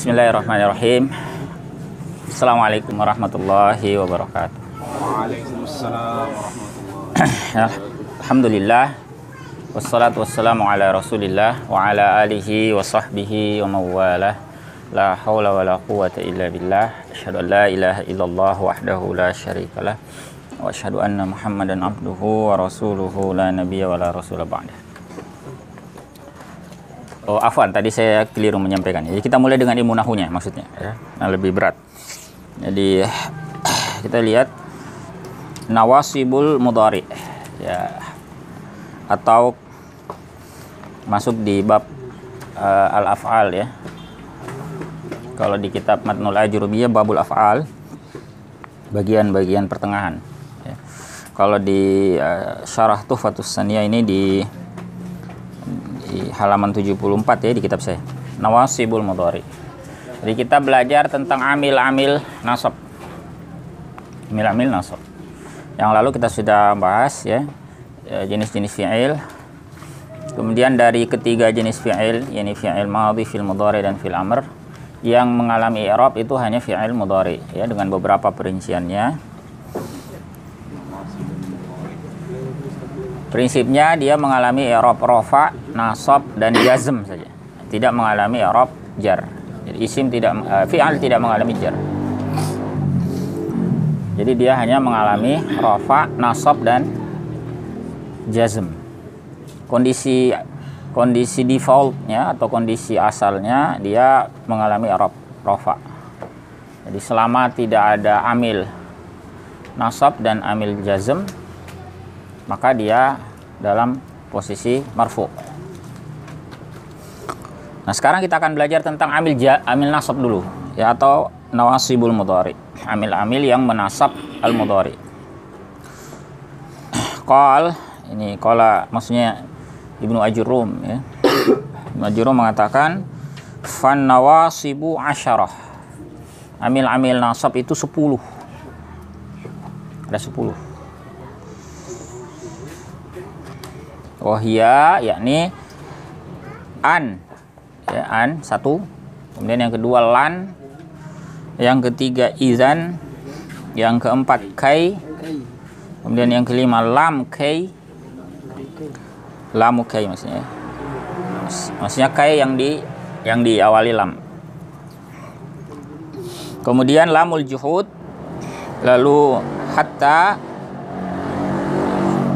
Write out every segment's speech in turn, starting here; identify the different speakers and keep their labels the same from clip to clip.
Speaker 1: Bismillahirrahmanirrahim. Assalamualaikum warahmatullahi wabarakatuh.
Speaker 2: Waalaikumsalam warahmatullahi.
Speaker 1: Alhamdulillah. Wassalatu wassalamu ala rasulillah wa ala alihi wa sahbihi wa mawalah. La hawla wa la quwata illa billah. Asyhadu an la ilaha illallah wahdahu la syarikalah. Wa asyhadu anna Muhammadan abduhu wa rasuluhu la nabiyya wa la rasula ba'dah. Oh, afwan, tadi saya keliru menyampaikan. Jadi kita mulai dengan ilmu nahunya maksudnya, ya. Nah, lebih berat. Jadi kita lihat nawasibul mudhari, ya, atau masuk di bab al-af'al, ya. Kalau di kitab Matnul Ajrumiyah babul af'al, bagian-bagian pertengahan, ya. Kalau di Syarah Tuhfatus Saniyah ini di halaman 74, ya, di kitab saya, nawasibul mudhari. Jadi kita belajar tentang amil-amil nasab. Amil-amil nasab. Yang lalu kita sudah bahas, ya, jenis-jenis fi'il. Kemudian dari ketiga jenis fi'il, yakni fi'il madhi, fi'il mudhari, dan fi'il amr, yang mengalami i'rab itu hanya fi'il mudhari, ya, dengan beberapa perinciannya. Prinsipnya dia mengalami i'rab rafa, nasab, dan jazm saja. Tidak mengalami i'rab jar. Jadi isim tidak, fi'al tidak mengalami jar. Jadi dia hanya mengalami rafa, nasab, dan jazm. Kondisi defaultnya atau kondisi asalnya dia mengalami i'rab rafa. Jadi selama tidak ada amil nasab dan amil jazm, maka dia dalam posisi marfu. Nah, sekarang kita akan belajar tentang amil nasab dulu, ya, atau nawasibul mudhari, amil-amil yang menasab al-mudhari. Ini maksudnya Ibnu Ajurrum, ya. Ibnu Ajurrum mengatakan fan nawasibu asyarah. Amil-amil nasab itu 10. Ada 10. Wahia, yakni an, ya, an satu, kemudian yang kedua lan, yang ketiga izan, yang keempat kai, kemudian yang kelima lam kai, lamu kai maksudnya kai yang diawali lam. Kemudian lamul juhud, lalu hatta,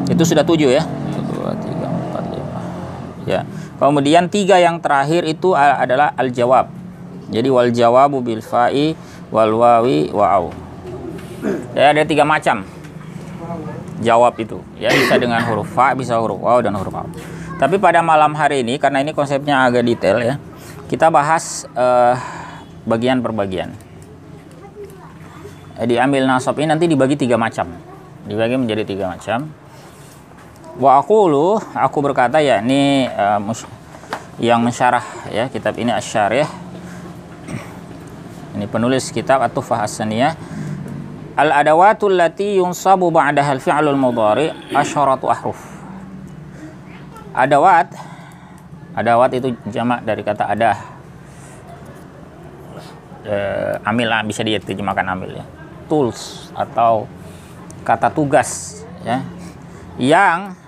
Speaker 1: itu sudah 7, ya. 2, 3, 4, 5. Ya. Kemudian 3 yang terakhir itu adalah al-jawab. Jadi wal jawabu bil fa'i wal wawi wa au. Ya, ada 3 macam jawab itu. Ya, bisa dengan huruf fa, bisa huruf waw, dan huruf au. Tapi pada malam hari ini, karena ini konsepnya agak detail, ya, kita bahas bagian per bagian. Di amil nasab ini nanti dibagi 3 macam. Dibagi menjadi 3 macam. Wa aku berkata, yakni yang mensyarah, ya, kitab ini asy-syarih. Ini penulis kitab At-Tuhfah As-Saniyah. Al-adawatul lati yunsabu ba'daha al-fi'lul mudhari asyaratu ahruf. Adawat itu jamak dari kata adah. Amil, bisa diterjemahkan amil, ya. Tools atau kata tugas, ya, yang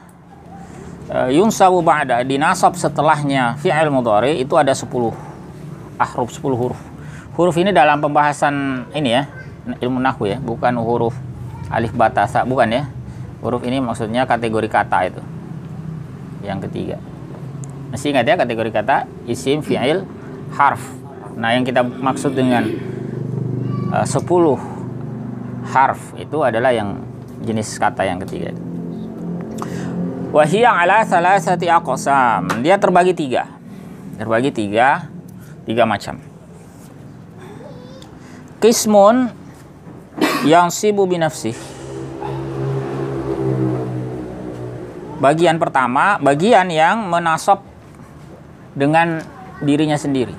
Speaker 1: yunsabu ba'da, dinasab setelahnya fi'il mudhari itu ada 10 ahruf, 10 huruf. Huruf ini dalam pembahasan ini, ya, ilmu nahwu, ya, bukan huruf alif ba ta sa, bukan, ya. Huruf ini maksudnya kategori kata itu. Yang ketiga. Masih ingat, ya, kategori kata isim, fi'il, harf. Nah, yang kita maksud dengan 10 harf itu adalah yang jenis kata yang ketiga. Wahia ala salasati aqsam. Dia terbagi 3. Terbagi 3 macam. Qismun yang sibu binafsih. Bagian pertama, bagian yang menasab dengan dirinya sendiri.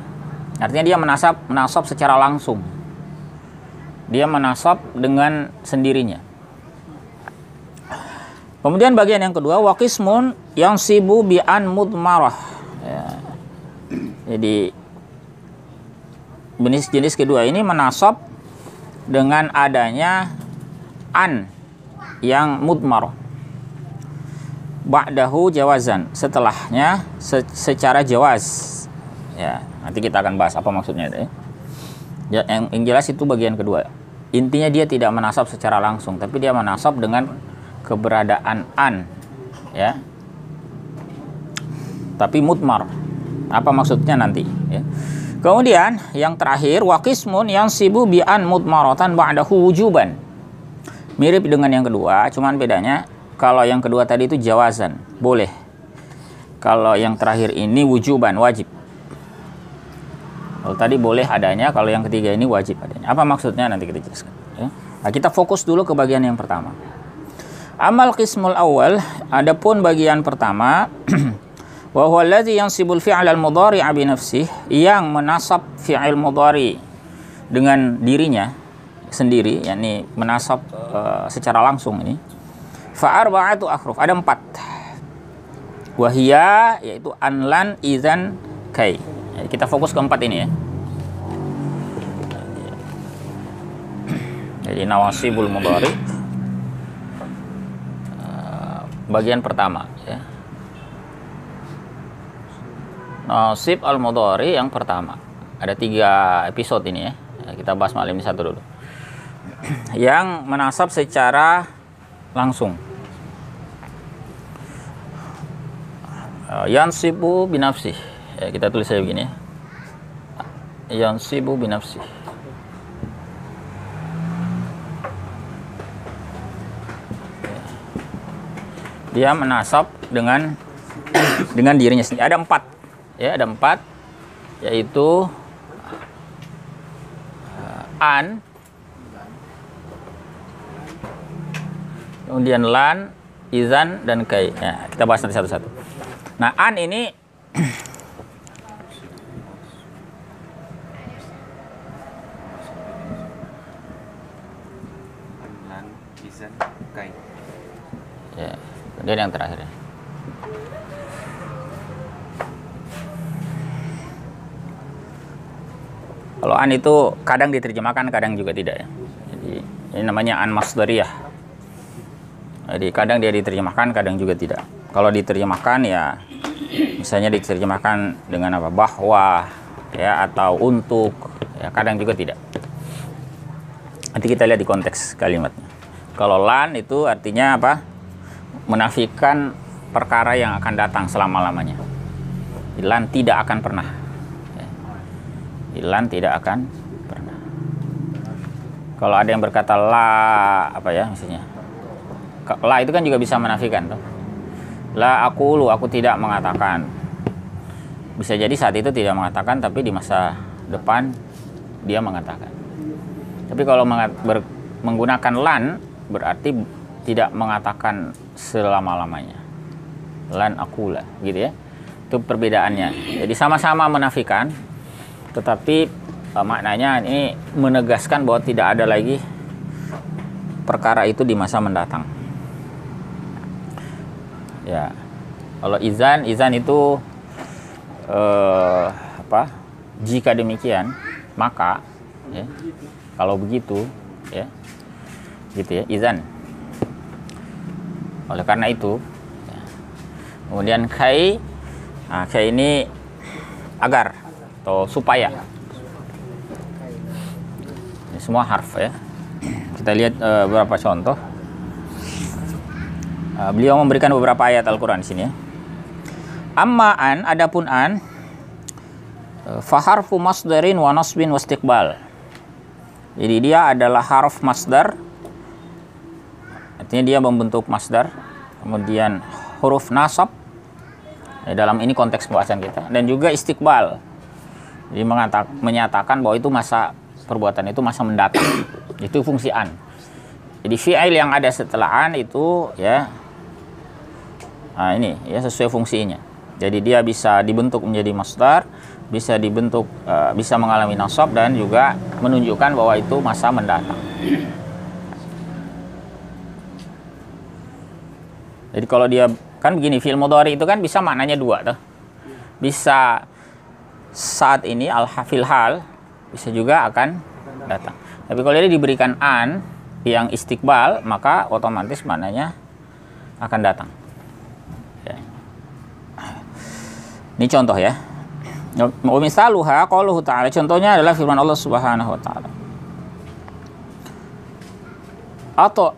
Speaker 1: Artinya dia menasab secara langsung. Dia menasab dengan sendirinya. Kemudian bagian yang kedua, waqismun yang sibu bi'an mudmarah, ya. Jadi jenis kedua ini menasab dengan adanya an yang mudmar. Ba'dahu jawazan, setelahnya secara jawaz. Ya, nanti kita akan bahas apa maksudnya itu ya. Yang jelas itu bagian kedua. Intinya dia tidak menasab secara langsung, tapi dia menasab dengan keberadaan an, ya. Tapi mudmar. Apa maksudnya nanti, ya. Kemudian yang terakhir waqismun yang sibu bi an mudmaratan ba'dahu wujuban. Mirip dengan yang kedua, cuman bedanya kalau yang kedua tadi itu jawazan, boleh. Kalau yang terakhir ini wujuban, wajib. Kalau tadi boleh adanya, kalau yang ketiga ini wajib adanya. Apa maksudnya nanti kita jelaskan, ya. Nah, kita fokus dulu ke bagian yang pertama. Amal qismul awal, adapun bagian pertama wa huwa allazi yansibul fi'l al-mudhari' bi nafsihi, yang menasab fi'il mudhari dengan dirinya sendiri, yakni menasab secara langsung ini. Fa arba'atu ahruf, ada 4. Wahia, yaitu an, lan, idzan, kai. Kita fokus ke 4 ini, ya. Jadi nawasibul mudhari bagian pertama, ya. Nasib al-mudhari yang pertama. Ada 3 episode ini, ya. Kita bahas malam ini satu dulu. Yang menasab secara langsung. Yansibu binafsih. Ya, kita tulis saja begini. Yansibu binafsih. Dia menasab dengan dirinya sendiri. Ada 4. Ya, ada 4, yaitu an, kemudian lan, izan, dan kai. Ya, kita bahas nanti satu-satu. Nah, an ini
Speaker 2: lan, izan, kai.
Speaker 1: Ya, kemudian yang terakhir, ya. Kalau an itu kadang diterjemahkan, kadang juga tidak, ya. Jadi ini namanya an masdariyah. Jadi kadang dia diterjemahkan, kadang juga tidak. Kalau diterjemahkan, ya misalnya diterjemahkan dengan apa? Bahwa, ya, atau untuk, ya, kadang juga tidak. Nanti kita lihat di konteks kalimatnya. Kalau lan itu artinya apa? Menafikan perkara yang akan datang selama-lamanya. Lan tidak akan pernah. Lan tidak akan pernah. Kalau ada yang berkata la, apa ya misalnya, la itu kan juga bisa menafikan, toh. La aku tidak mengatakan. Bisa jadi saat itu tidak mengatakan, tapi di masa depan dia mengatakan. Tapi kalau menggunakan lan, berarti tidak mengatakan selama-lamanya. Lan akula, gitu, ya. Itu perbedaannya. Jadi sama-sama menafikan, tetapi maknanya ini menegaskan bahwa tidak ada lagi perkara itu di masa mendatang. Ya, kalau izan itu apa? Jika demikian, maka, ya, kalau begitu, ya, gitu, ya, izan. Oleh karena itu, ya. Kemudian kai, nah, kai ini agar atau supaya. Ini semua harf, ya. Kita lihat beberapa contoh. Beliau memberikan beberapa ayat Al-Quran di sini, ya. Amma an, adapun an, fa harfu masdarin wa nasbin wa istiqbal. Jadi dia adalah harf masdar, artinya dia membentuk masdar, kemudian huruf nasab, ya, dalam ini konteks pembahasan kita, dan juga istiqbal. Jadi menyatakan bahwa itu masa perbuatan itu masa mendatang. Itu fungsi an. Jadi fi'il yang ada setelah an itu, ya, nah ini, ya, sesuai fungsinya. Jadi dia bisa dibentuk menjadi masdar, bisa dibentuk, bisa mengalami nasab, dan juga menunjukkan bahwa itu masa mendatang. Jadi kalau dia kan begini, fi'il mudhari itu kan bisa maknanya 2, tuh. Bisa saat ini al-fil hal, bisa juga akan datang. Tapi kalau dia diberikan an yang istiqbal, maka otomatis maknanya akan datang. Ya. Ini contoh ya. Wa misaluha qauluhu ta'ala. Contohnya adalah firman Allah Subhanahu wa taala. Atau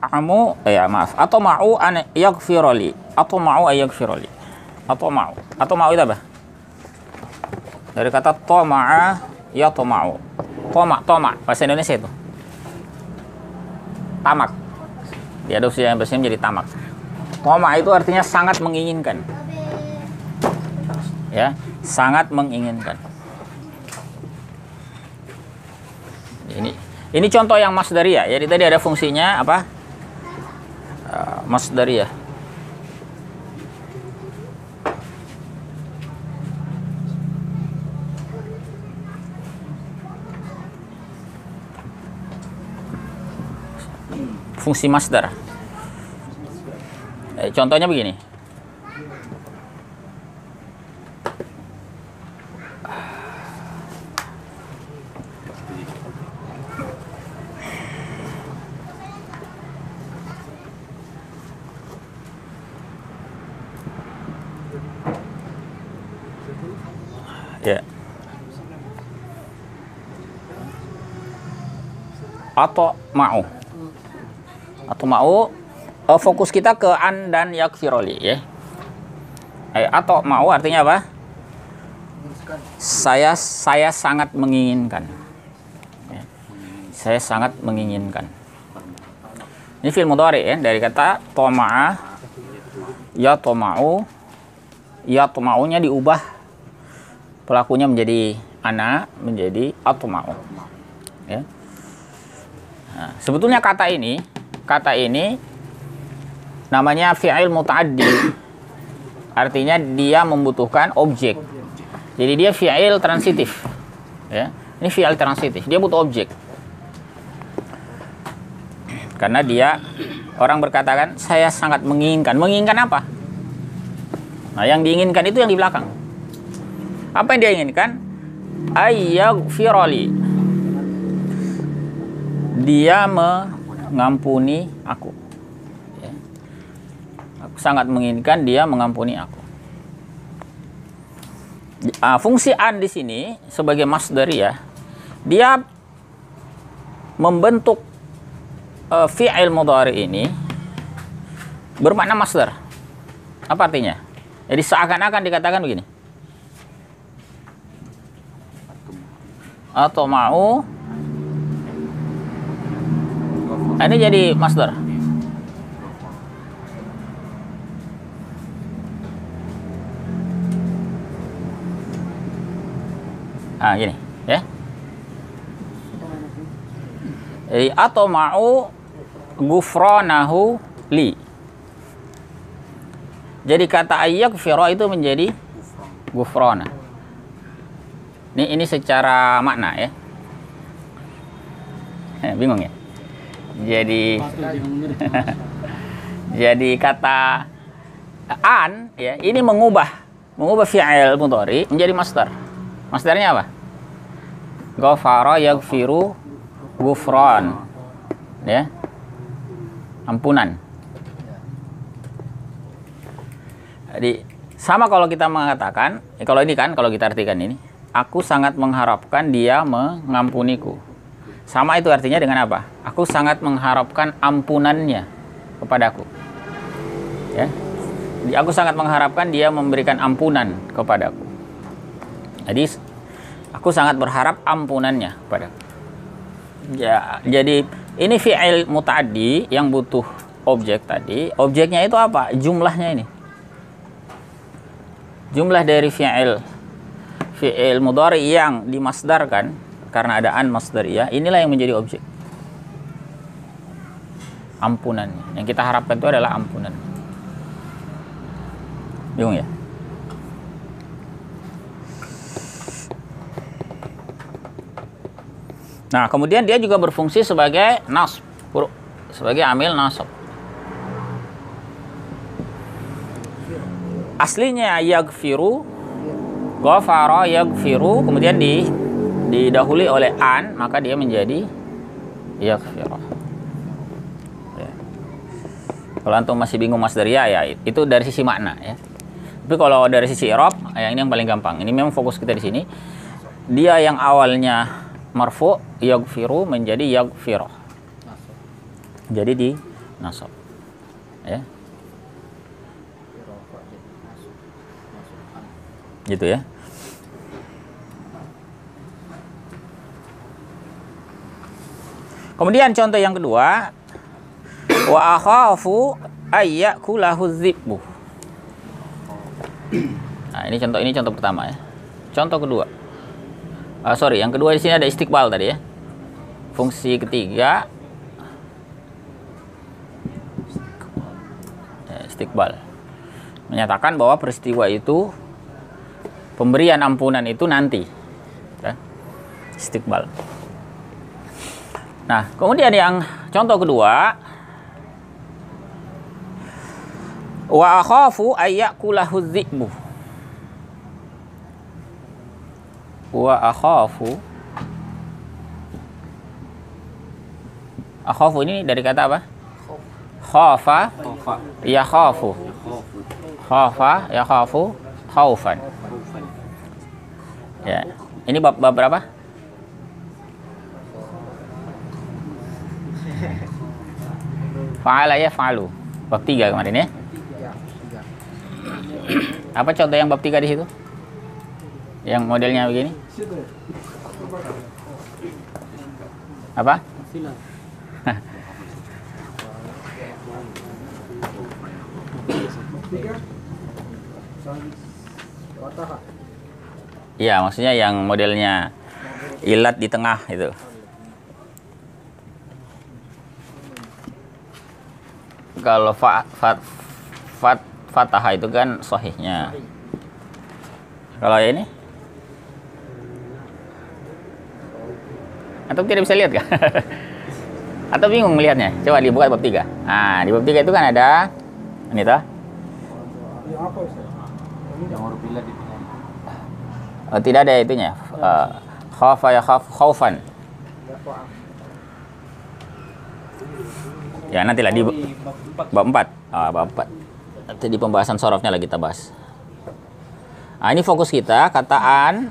Speaker 1: ma'u an yaghfirali. Atau ma'u ayaghfirali. Atau ma'u itu apa? Dari kata toma'a ya toma'u. Toma bahasa Indonesia itu tamak. Diadopsi yang bahasa menjadi tamak. Toma itu artinya sangat menginginkan. Ya, sangat menginginkan. Ini contoh yang masdariyah. Jadi tadi ada fungsinya apa? Masdariyah. Fungsi masdar. Contohnya begini. Ya. Atau mau fokus kita ke an dan yakfiroli ya. Atau mau artinya apa? Saya sangat menginginkan. Ya. Saya sangat menginginkan. Ini fi'il mudhari ya, dari kata toma'a ya toma'u. Ya toma'unya diubah pelakunya menjadi ana, menjadi atma'u. Ya. Nah, sebetulnya kata ini namanya fi'il muta'addi. Artinya dia membutuhkan objek. Jadi dia fi'il transitif. Ya. Ini fi'il transitif. Dia butuh objek. Karena dia orang berkata kan, saya sangat menginginkan. Menginginkan apa? Nah, yang diinginkan itu yang di belakang. Apa yang dia inginkan? Ayyaghfirali. Dia mengampuni aku. Ya. Aku sangat menginginkan dia mengampuni aku. Fungsi an di sini sebagai masdariyah, dia membentuk fi'il mudhari ini bermakna masdar. Apa artinya? Jadi seakan-akan dikatakan begini. Atau mau. Ini jadi masdar. Gini, ya. Atau mau ghufranahu li. Jadi kata ayyaghfira itu menjadi ghufrana. Ini secara makna ya. Bingung ya? Jadi jadi kata an ya, ini mengubah fi'il mudhari menjadi masdar. Masdarnya apa? Ghafara yaghfiru ghufran. Ya. Ampunan. Jadi sama kalau kita mengatakan, kalau ini kan kalau kita artikan ini, aku sangat mengharapkan dia mengampuniku. Sama itu artinya dengan apa? Aku sangat mengharapkan ampunannya kepadaku. Ya. Jadi aku sangat mengharapkan dia memberikan ampunan kepadaku. Jadi aku sangat berharap ampunannya kepadaku. Ya, jadi ini fi'il muta'addi yang butuh objek tadi. Objeknya itu apa? Jumlahnya ini. Jumlah dari fi'il mudhari yang dimasdarkan karena ada an masdariyah, inilah yang menjadi objek. Ampunan. Yang kita harapkan itu adalah ampunan. Bingung ya? Nah, kemudian dia juga berfungsi sebagai nasb, sebagai amil nasab. Aslinya yaghfiru, ghafara yaghfiru, kemudian didahului oleh an, maka dia menjadi yaghfirah. Ya. Kalau antum masih bingung masdariyah, ya itu dari sisi makna ya. Tapi kalau dari sisi i'rab, yang ini yang paling gampang. Ini memang fokus kita di sini. Dia yang awalnya marfu, yaghfiru menjadi yaghfirah. Jadi di nasab. Ya. Gitu ya. Kemudian contoh yang kedua, wa akhafu ayyakulahu dzibbu. Nah, ini contoh pertama ya. Contoh kedua. Yang kedua di sini ada istiqbal tadi ya. Fungsi ketiga istiqbal. Menyatakan bahwa peristiwa itu, pemberian ampunan itu nanti. Ya. Istiqbal. Nah, kemudian yang contoh kedua, wa akhafu ayyakulahu dzibbu. Wa akhafu ini dari kata apa? Khafa ya khafu. Khafa ya khafu khaufan. Ya, ini bab berapa? Fa'ala ya fa'alu. Bab 3 kemarin ya. Apa contoh yang bab 3 di situ? Yang modelnya begini? Apa? Iya, maksudnya yang modelnya ilat di tengah itu. Kalau fatah itu kan sahihnya. Kalau ini, atau tidak bisa lihat kan? Atau bingung melihatnya? Coba dibuka bab 3. Nah, di bab 3 itu kan ada ini toh.
Speaker 2: Yang huruf ilat di tengah.
Speaker 1: Tidak ada itunya. Khafa ya khaufan. Ya, nantilah di bab 4. Bab 4. Nanti di pembahasan sorofnya lagi kita bahas. Nah, ini fokus kita, kataan.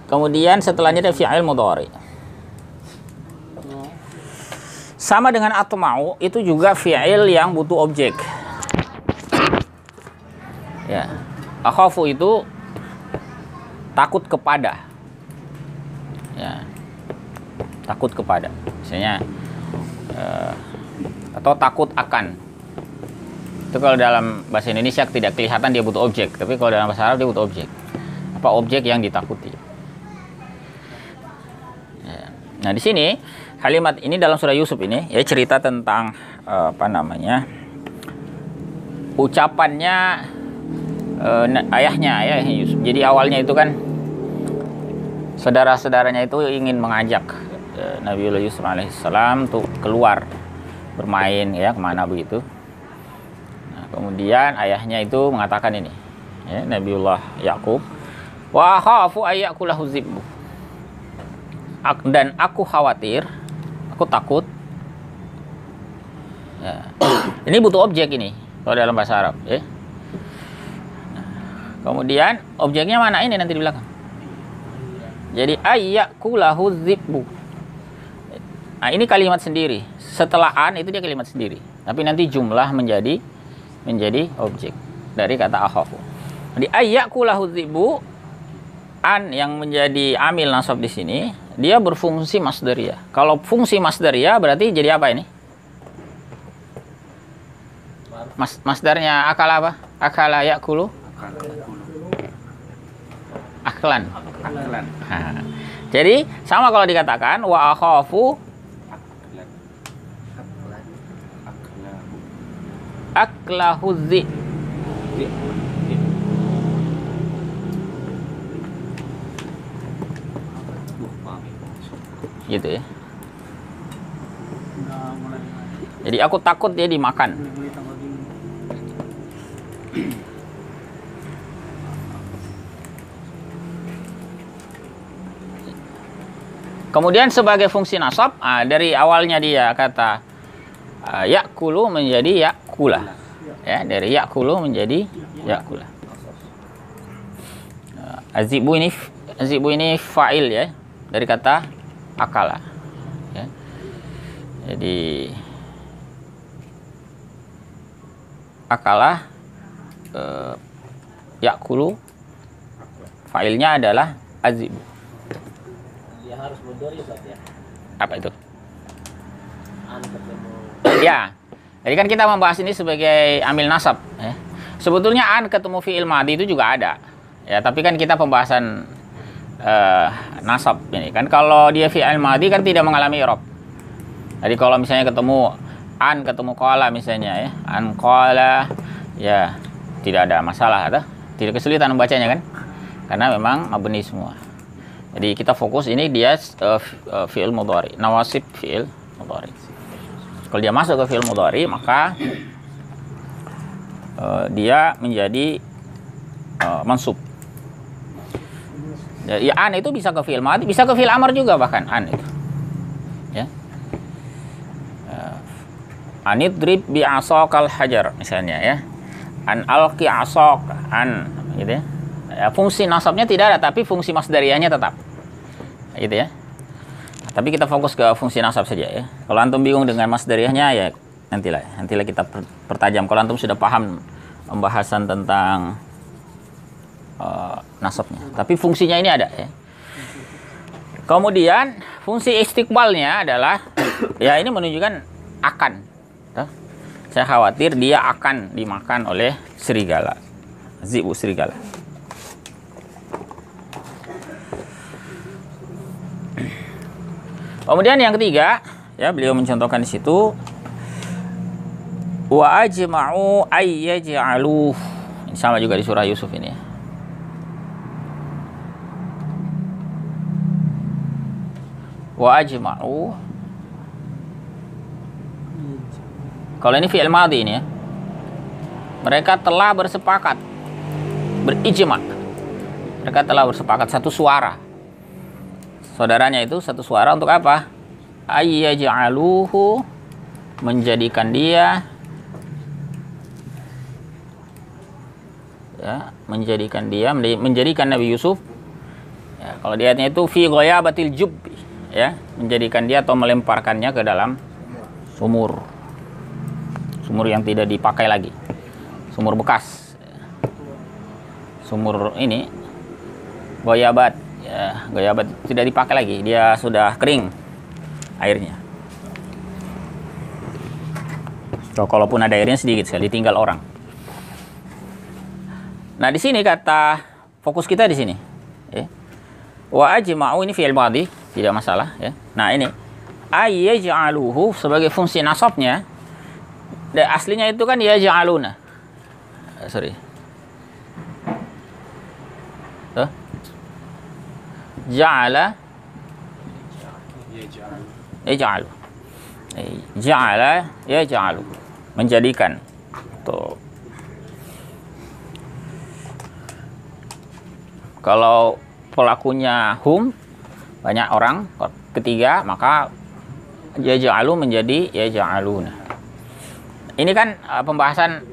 Speaker 1: Kemudian setelahnya ada fi'il mudhari. Sama dengan atma'u, itu juga fi'il yang butuh objek. Ya. Akhafu itu takut kepada. Ya. Takut kepada. Misalnya atau takut akan. Itu kalau dalam bahasa Indonesia tidak kelihatan dia butuh objek, tapi kalau dalam bahasa Arab dia butuh objek. Apa objek yang ditakuti? Ya. Nah, di sini kalimat ini dalam surah Yusuf ini ya cerita tentang ucapannya ayahnya Yusuf. Jadi awalnya itu kan saudara-saudaranya itu ingin mengajak Nabiullah Yusuf alaihissalam untuk keluar bermain ya kemana begitu. Nah, kemudian ayahnya itu mengatakan ini ya, Nabiullah Yakub, wa khafu ayyakulahu dzibbu. Dan aku khawatir, aku takut ya. Ini butuh objek ini kalau dalam bahasa Arab ya. Nah, kemudian objeknya mana ini nanti di belakang. Jadi ayyakulahu dzibbu. Nah, ini kalimat sendiri. Setelah an itu dia kalimat sendiri. Tapi nanti jumlah menjadi objek dari kata akhafu. Jadi ayyakulahu dzibbu, an yang menjadi amil nasab di sini, dia berfungsi masdariyah. Kalau fungsi masdariyah berarti jadi apa ini? Masdarnya akal apa? Akala yakulu? Aklan. Nah, jadi sama kalau dikatakan wa akhafu aklahu dzi. Gitu ya. Jadi aku takut dia dimakan. Kemudian sebagai fungsi nasab, dari awalnya dia kata yakulu menjadi yakula. Ya, dari yakulu menjadi yakula. Azibu ini fa'il ya, dari kata akala. Ya. Jadi akala yakulu fa'ilnya adalah azibu.
Speaker 2: Dia harus mundur ya.
Speaker 1: Apa itu?
Speaker 2: An ketemu.
Speaker 1: Ya. Jadi kan kita membahas ini sebagai amil nasab ya. Sebetulnya an ketemu fi'il madhi itu juga ada. Ya, tapi kan kita pembahasan nasab ini kan, kalau dia fi'il madhi kan tidak mengalami i'rab. Jadi kalau misalnya ketemu an ketemu qala misalnya ya, an qala ya tidak ada masalah atau tidak kesulitan membacanya kan? Karena memang mabni semua. Jadi kita fokus ini dia fi'il mudhari, nawasib fi'il mudhari. Kalau dia masuk ke fi'il mudhari maka dia menjadi mansub. Ya, an itu bisa ke fi'il madhi, bisa ke fi'il amr juga bahkan an itu. Ya. Anidrib bi asaqal hajar misalnya ya. An alqi asaq an gitu ya. Fungsi nasabnya tidak ada, tapi fungsi masdariyahnya tetap. Gitu ya. Tapi kita fokus ke fungsi nasab saja ya. Kalau antum bingung dengan masdariyahnya ya nantilah kita pertajam. Kalau antum sudah paham pembahasan tentang nasabnya. Tapi fungsinya ini ada ya. Kemudian fungsi istiqbalnya adalah ya ini menunjukkan akan. Saya khawatir dia akan dimakan oleh serigala. Zibu serigala. Kemudian yang ketiga, ya beliau mencontohkan di situ wa ajma'u ayyaj'aluh. Ini sama juga di surah Yusuf ini. Wa ajma'u. Kalau ini fi'il madhi ini ya. Mereka telah bersepakat, berijma'. Mereka telah bersepakat satu suara. Saudaranya itu satu suara untuk apa? Ayyaj'aluhu, menjadikan dia ya, menjadikan Nabi Yusuf ya, kalau di ayatnya itu fi ghayabatil jub ya, menjadikan dia atau melemparkannya ke dalam sumur yang tidak dipakai lagi, sumur bekas, sumur ini ghayabat ya, ghayabat tidak dipakai lagi, dia sudah kering airnya. So, kalaupun ada airnya sedikit sekali, tinggal orang. Nah, di sini kata fokus kita di sini. Ya. Wa ajma'u ini fi'il madhi, tidak masalah ya. Nah, ini ayyaj'aluhu sebagai fungsi nasabnya. Aslinya itu kan yaj'aluna. Sorry. Tuh. Ja'ala yaj'alu. Ja'ala yaj'alu. Menjadikan. Tuh. Kalau pelakunya hum, banyak orang, ketiga, maka yaj'alu menjadi yaj'aluna. Ini kan pembahasan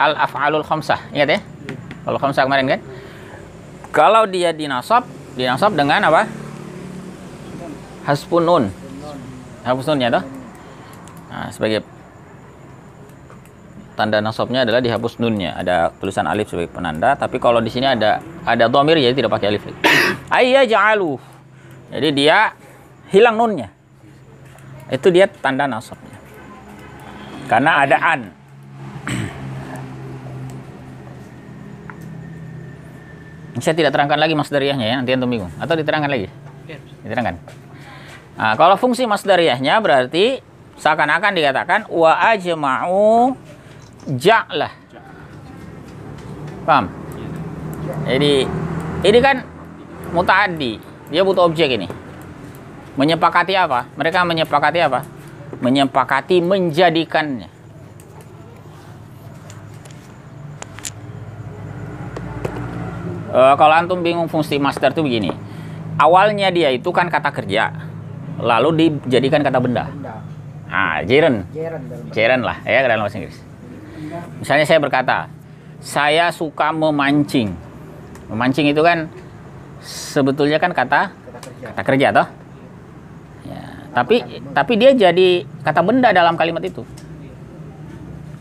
Speaker 1: al-af'alul khamsah, ingat ya? Kalau khamsah kemarin kan? Kalau dia dinasab dengan apa? Hasbun nun. Hasbun nunnya tuh. Nah, sebagai tanda nasabnya adalah dihapus nunnya, ada tulisan alif sebagai penanda, tapi kalau di sini ada dhamir jadi tidak pakai alif lagi. Ayyaj'alu. Jadi dia hilang nunnya. Itu dia tanda nasabnya. Karena ada an. Saya tidak terangkan lagi masdariyahnya ya, nanti antum bingung. Atau diterangkan lagi? Diterangkan. Nah, kalau fungsi masdariyahnya berarti seakan-akan dikatakan wa ajma'u ja'lah. Paham? Jadi ini kan muta'addi, dia butuh objek ini. Menyepakati apa? Mereka menyepakati apa? Menyepakati menjadikannya. Kalau antum bingung fungsi masdar itu begini. awalnya dia itu kan kata kerja, lalu dijadikan kata benda. Nah, gerund lah ya dalam bahasa Inggris. Misalnya saya berkata, saya suka memancing. Memancing itu kan sebetulnya kan kata kerja toh. Ya, tapi dia jadi kata benda dalam kalimat itu.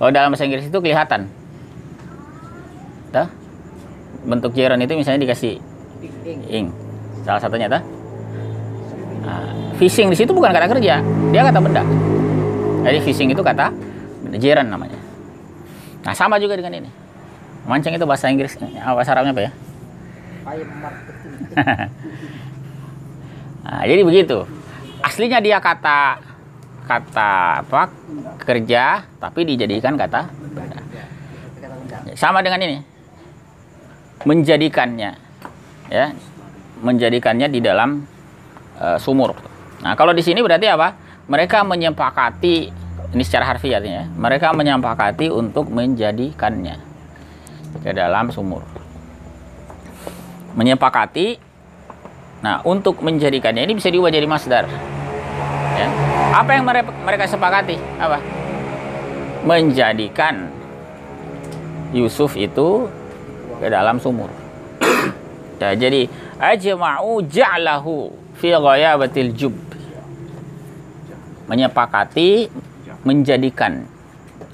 Speaker 1: Kalau dalam bahasa Inggris itu kelihatan. Toh? Bentuk gerund itu misalnya dikasih ing. Salah satunya toh. Nah, fishing di situ bukan kata kerja, dia kata benda. Jadi fishing itu kata gerund namanya. Nah, sama juga dengan ini. Mancing itu bahasa Inggris, bahasa Arabnya apa ya? Nah, jadi begitu. Aslinya dia kata apa? Kerja, tapi dijadikan kata benda. Sama dengan ini. Menjadikannya, ya, menjadikannya di dalam sumur. Nah, kalau di sini berarti apa? Mereka menyepakati, ini secara harfiah artinya, mereka menyepakati untuk menjadikannya ke dalam sumur. Menyepakati. Nah, untuk menjadikannya ini bisa diubah jadi masdar. Ya. Apa yang mereka sepakati? Apa? Menjadikan Yusuf itu ke dalam sumur. Ya, jadi ajma'u ja'lahu fi ghayabatil jub. Menyepakati menjadikan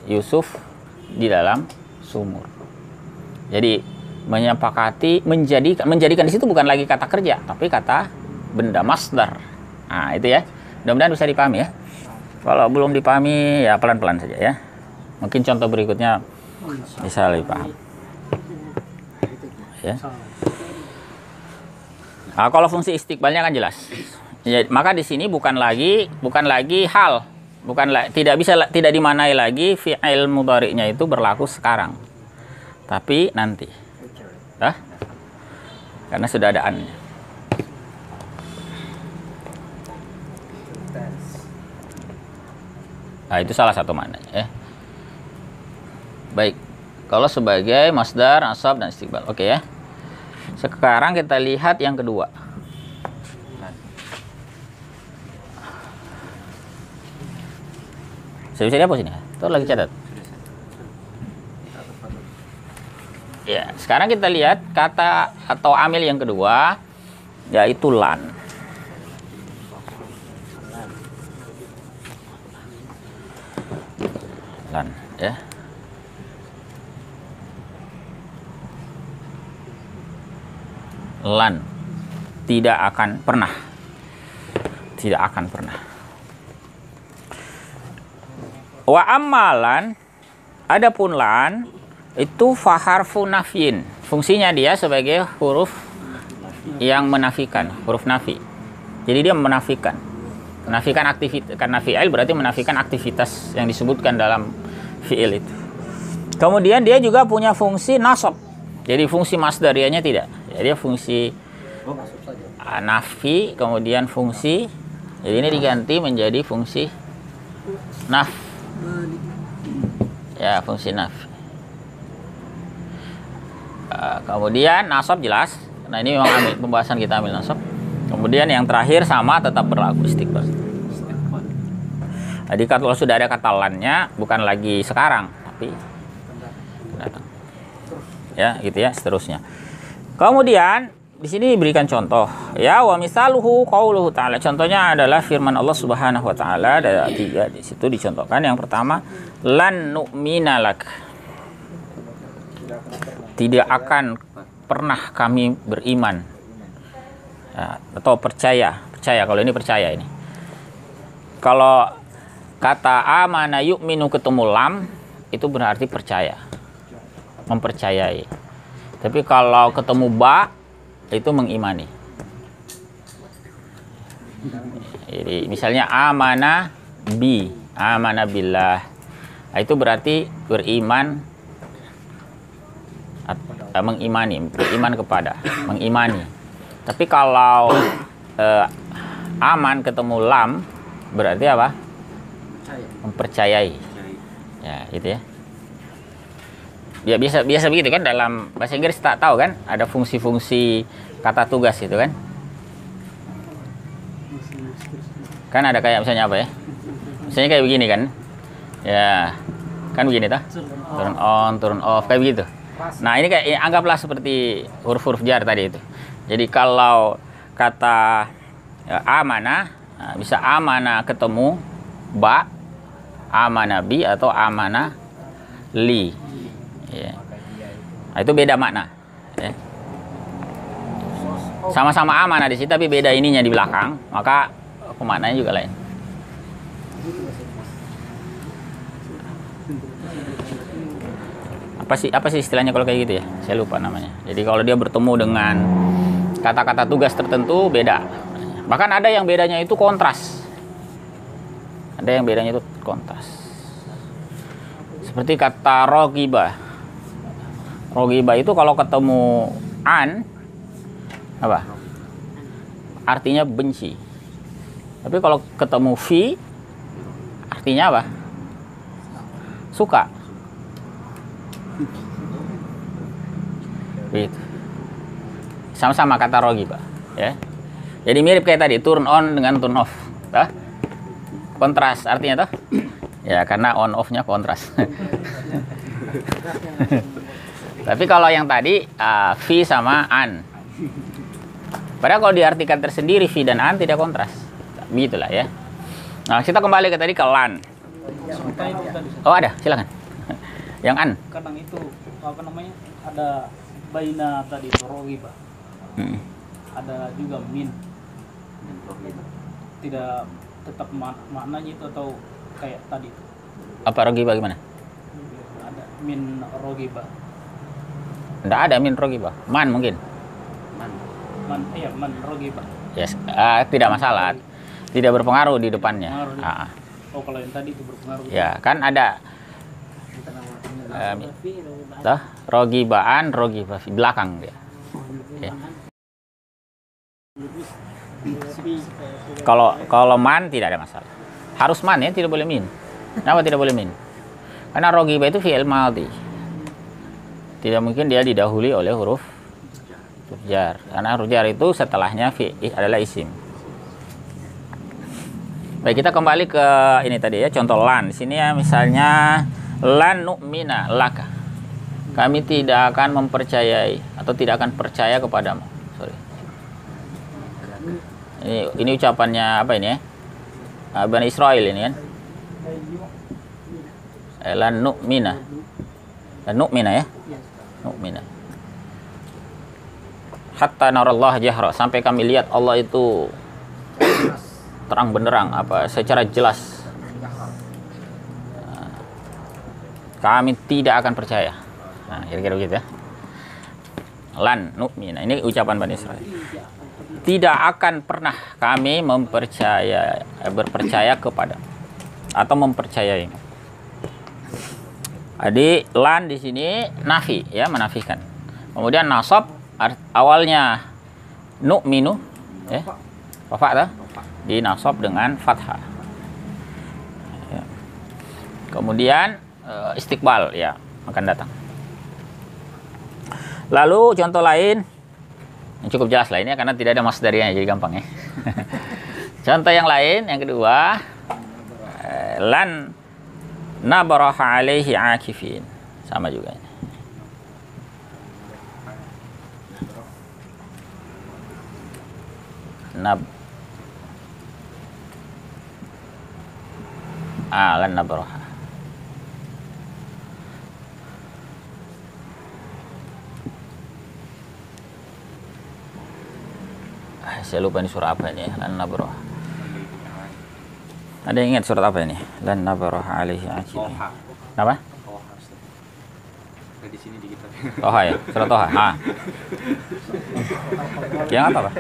Speaker 1: Yusuf di dalam sumur. Jadi menyepakati menjadikan di situ bukan lagi kata kerja, tapi kata benda, masdar. Nah, itu ya. Mudah-mudahan bisa dipahami ya. Kalau belum dipahami ya pelan-pelan saja ya. Mungkin contoh berikutnya bisa lebih paham. Ya. Nah, kalau fungsi istiqbalnya kan jelas. Ya, maka di sini bukan lagi hal, tidak dimanai lagi fi'il mudhari'nya itu berlaku sekarang, tapi nanti. Karena sudah ada an-nya. Nah, itu salah satu maknanya ya. Baik. Kalau sebagai masdar, nasab dan istiqbal. Oke ya. Sekarang kita lihat yang kedua. Bisa dihapus ini? Tuh lagi catat. Ya, sekarang kita lihat kata atau amil yang kedua, yaitu lan. Lan, ya. Lan, tidak akan pernah. Tidak akan pernah. Wa ammalan, adapun lan itu faharfu nafyin. Fungsinya dia sebagai huruf yang menafikan, huruf nafi. Jadi dia menafikan. Menafikan aktivitas, karena fi'il berarti menafikan aktivitas yang disebutkan dalam fi'il itu. Kemudian dia juga punya fungsi nasab. Jadi fungsi masdarianya tidak. Jadi dia fungsi nafi, kemudian fungsi, jadi ini diganti menjadi fungsi naf. Ya, fungsi naf. Kemudian nasab jelas. Nah, ini memang pembahasan kita ambil nasab. Kemudian yang terakhir sama tetap berlaku istiqbal. Jadi kalau sudah ada kata lannya bukan lagi sekarang, tapi datang. Ya, gitu ya, seterusnya. Kemudian di sini diberikan contoh. Ya, wa misaluhu qauluhu ta'ala. Contohnya adalah firman Allah Subhanahu wa taala, ada 3 di situ dicontohkan. Yang pertama, lan nu'mina lak. Tidak akan pernah kami beriman. Ya, atau percaya kalau ini percaya ini. Kalau kata amana yu'minu ketemu lam itu berarti percaya, mempercayai. Tapi kalau ketemu ba itu mengimani. Jadi misalnya amana bi, amana billah, itu berarti beriman, mengimani, beriman kepada, mengimani. Tapi kalau aman ketemu lam berarti apa? Mempercayai. Ya, gitu ya. Ya biasa begitu kan, dalam bahasa Inggris tak tahu kan ada fungsi-fungsi kata tugas itu kan. Kan ada kayak misalnya apa ya? Misalnya kayak begini kan? Ya, kan begini tuh. Turn on, turn off, kayak begitu. Nah, ini kayak anggaplah seperti huruf-huruf jar tadi itu. Jadi kalau kata ya, amana, nah, bisa amana ketemu ba, amana bi atau amana li. Ya. Nah, itu beda makna. Ya. Sama-sama amanah di situ tapi beda ininya di belakang, maka pemaknanya juga lain. Apa sih istilahnya kalau kayak gitu ya? Saya lupa namanya. Jadi kalau dia bertemu dengan kata-kata tugas tertentu beda. Bahkan ada yang bedanya itu kontras. Ada yang bedanya itu kontras. Seperti kata rogiba. Rogiba itu kalau ketemu an apa? Artinya benci. Tapi kalau ketemu fi artinya apa? Suka. Gitu. Sama-sama kata rogiba, ya. Jadi mirip kayak tadi turn on dengan turn off. Tah? Kontras artinya tuh? Ya, karena on off-nya kontras. Tapi kalau yang tadi fi sama an. Padahal kalau diartikan tersendiri fi dan an tidak kontras. Begitulah ya. Nah, kita kembali ke tadi ke lan. Oh, ada, silakan. Yang an.
Speaker 3: Kadang itu apa namanya? Ada baina tadi rogiba. Ada juga min. Tidak tetap maknanya itu atau kayak tadi.
Speaker 1: Apa rogiba gimana?
Speaker 3: Ada min rogiba.
Speaker 1: Enggak ada min rogiba. Man mungkin.
Speaker 3: Man rogiba.
Speaker 1: Yes, tidak masalah. Tidak berpengaruh di depannya.
Speaker 3: Oh, kalau yang tadi itu berpengaruh.
Speaker 1: Ya, kan ada rogibaan, rogiba di belakang dia. Ya. Kalau man tidak ada masalah. Harus man ya, tidak boleh min. Kenapa tidak boleh min? Karena rogiba itu fi'il madhi. Tidak mungkin dia didahului oleh huruf jar. Karena huruf jar itu setelahnya adalah isim. Baik, kita kembali ke ini tadi ya, contoh lan. Di sini ya misalnya lan nu'mina laka. Kami tidak akan mempercayai atau tidak akan percaya kepadamu. Sorry. Ini ucapannya apa ini ya? Bani Israel ini kan. Lan nu'mina. Lan nu'mina ya. Nu'mina. Hatta narallah jahra, sampai kami lihat Allah itu terang benderang secara jelas. Kami tidak akan percaya. Nah, kira-kira begitu ya. Lan nu'mina. Ini ucapan Bani Israil. Tidak akan pernah kami berpercaya kepada atau mempercayai. Jadi lan di sini nafi ya, menafikan. Kemudian nasab awalnya nu'minu ya. Rafa ta? Di nasab dengan fathah. Ya. Kemudian istiqbal ya, akan datang. Lalu contoh lain yang cukup jelas lainnya karena tidak ada masdarinya jadi gampang ya. Contoh yang lain yang kedua lan nabaraha alaihi akifin, sama juga. Lan nabaraha. Saya lupa ini surah apa ini ya. Lan nabaraha. Ada yang ingat surat apa ini? Lan nabaraha alaihi akifin. Apa?
Speaker 2: Di sini di kitab.
Speaker 1: Toha ya, surat Toha. Yang apa, Pak?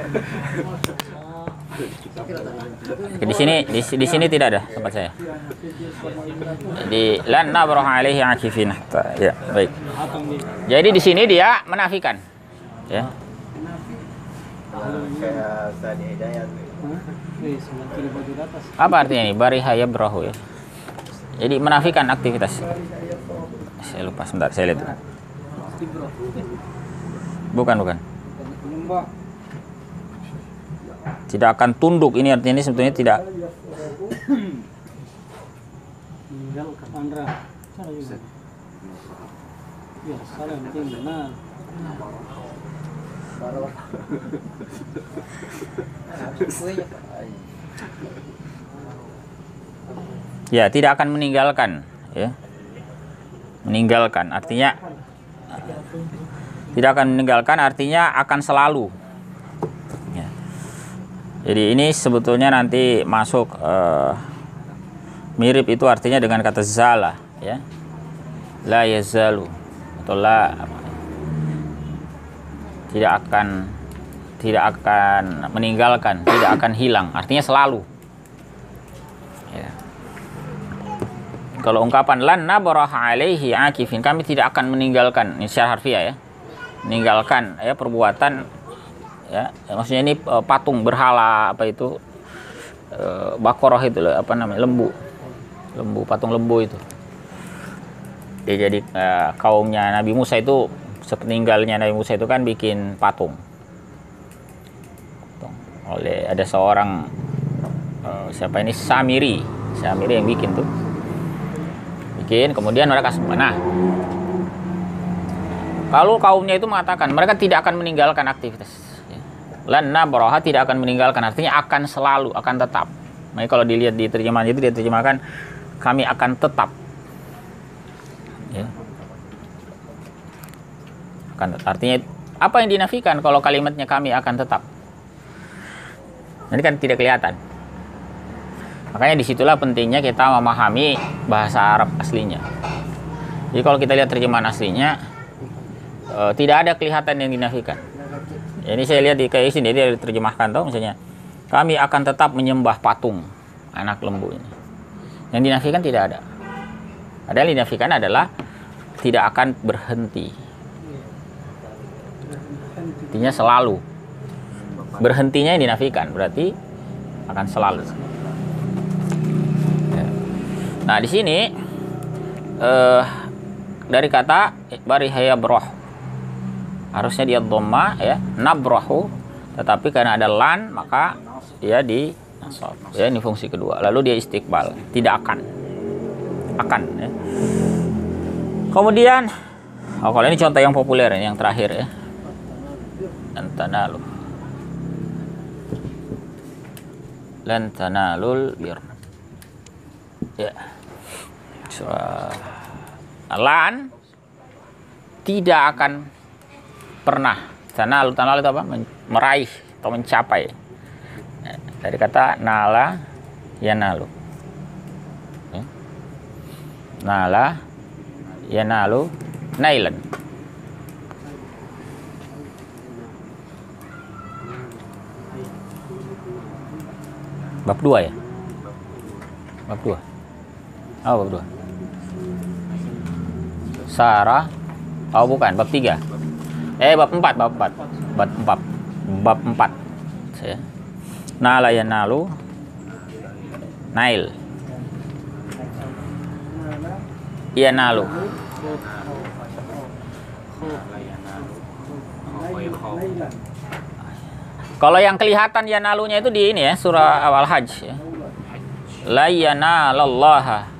Speaker 1: Di sini tidak ada tempat saya. Di lan nabaraha alaihi akifin. Ya, baik. Jadi di sini dia menafikan. Ya. Apa artinya ini? Bariha yabrahu ya. Jadi menafikan aktivitas. Saya lupa, sebentar saya lihat. Bukan. Tidak akan tunduk, ini artinya ini sebetulnya
Speaker 3: Meninggalkan Andra. Sana juga. Ya, salah yang penting benar.
Speaker 1: Ya, tidak akan meninggalkan, ya. Meninggalkan artinya tidak akan meninggalkan artinya akan selalu. Ya. Jadi ini sebetulnya nanti masuk mirip itu artinya dengan kata zala, ya. La yazalu atau la tidak akan meninggalkan, tidak akan hilang, artinya selalu. Ya. Kalau ungkapan lan nabraha alaihi akifin, kami tidak akan meninggalkan, ini secara harfiah ya, meninggalkan ya perbuatan ya, maksudnya ini patung berhala apa itu bakoroh itu loh, apa namanya, lembu patung lembu itu ya. Jadi kaumnya Nabi Musa itu sepeninggalnya Nabi Musa itu kan bikin patung oleh ada seorang siapa ini Samiri yang bikin tuh, kemudian mereka nah kalau kaumnya itu mengatakan mereka tidak akan meninggalkan aktivitas ya. Lan nabraha tidak akan meninggalkan artinya akan selalu, akan tetap. Makanya kalau dilihat di terjemahan itu dia terjemahkan kami akan tetap ya. Artinya apa yang dinafikan kalau kalimatnya kami akan tetap? Ini kan tidak kelihatan. Makanya disitulah pentingnya kita memahami bahasa Arab aslinya. Jadi kalau kita lihat terjemahan aslinya tidak ada kelihatan yang dinafikan. Ini saya lihat di kayak sini dia diterjemahkan tuh misalnya kami akan tetap menyembah patung anak lembu ini. Yang dinafikan tidak ada. Ada yang dinafikan adalah tidak akan berhenti. Artinya selalu. Berhentinya yang dinafikan berarti akan selalu. Nah di sini dari kata barihaya broh harusnya dia dhamma ya, nabrahu, tetapi karena ada lan maka dia di nasab ya, ini fungsi kedua. Lalu dia istiqbal, tidak akan ya. Kemudian kalau ini contoh yang populer ini yang terakhir ya, lan tanalul bir ya. Lan tidak akan pernah, tanal itu apa? Meraih atau mencapai. Dari kata nala yanalu. Nala yanalu nailan. Bab 2 ya? Bab 2. Oh, bab 2. Sarah. Oh, bukan, bab 3. Bab 4. Bab 4. Ya. Nala yanalu nail. Yanalu. Kalau yang kelihatan yanalunya itu di ini ya, surah Al-Hajj ya. La yanalallaha.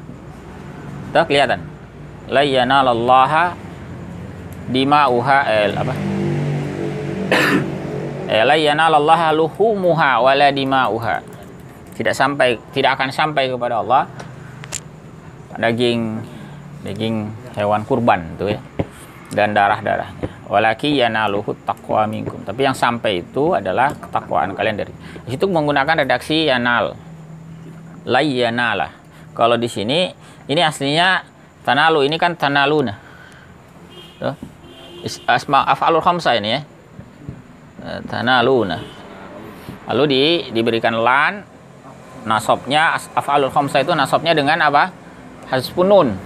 Speaker 1: Tuh kelihatan. La yanalallaha dima'uha apa? La yanalallaha luhumuha wala dima'uha. Tidak akan sampai kepada Allah daging hewan kurban itu ya, dan darahnya. Walaki yanaluhu taqwa minkum. Tapi yang sampai itu adalah ketakwaan kalian dari. Di situ menggunakan redaksi yanal. La yanala. Kalau di sini ini aslinya tanalu, ini kan tanaluna. Tuh. Asma af'alul khamsah ini ya. Tanaluna. Lalu diberikan lan, nasabnya af'alul khamsah itu nasabnya dengan apa? Hasbun nun.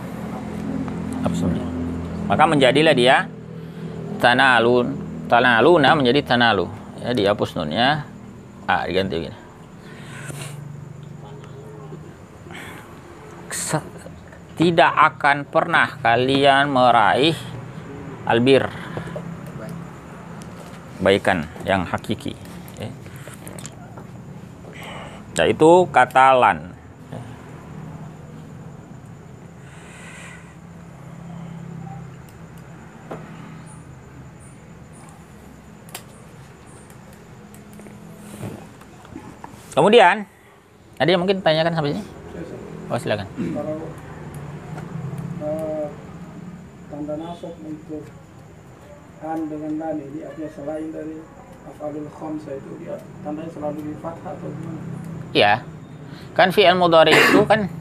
Speaker 1: Maka menjadilah dia tanaluna menjadi tanalu ya, dihapus nunnya diganti begini. Tidak akan pernah kalian meraih albir, baikan yang hakiki ya. yaitu kata lan. Kemudian ada yang mungkin tanyakan sampai sini? Oh, silakan.
Speaker 4: Kalau tanda nasab untuk an dengan lan ini artinya selain dari af'alul khamsah itu dia tandanya selalu di fathah atau gimana?
Speaker 1: Iya. Kan fi'il mudhari itu kan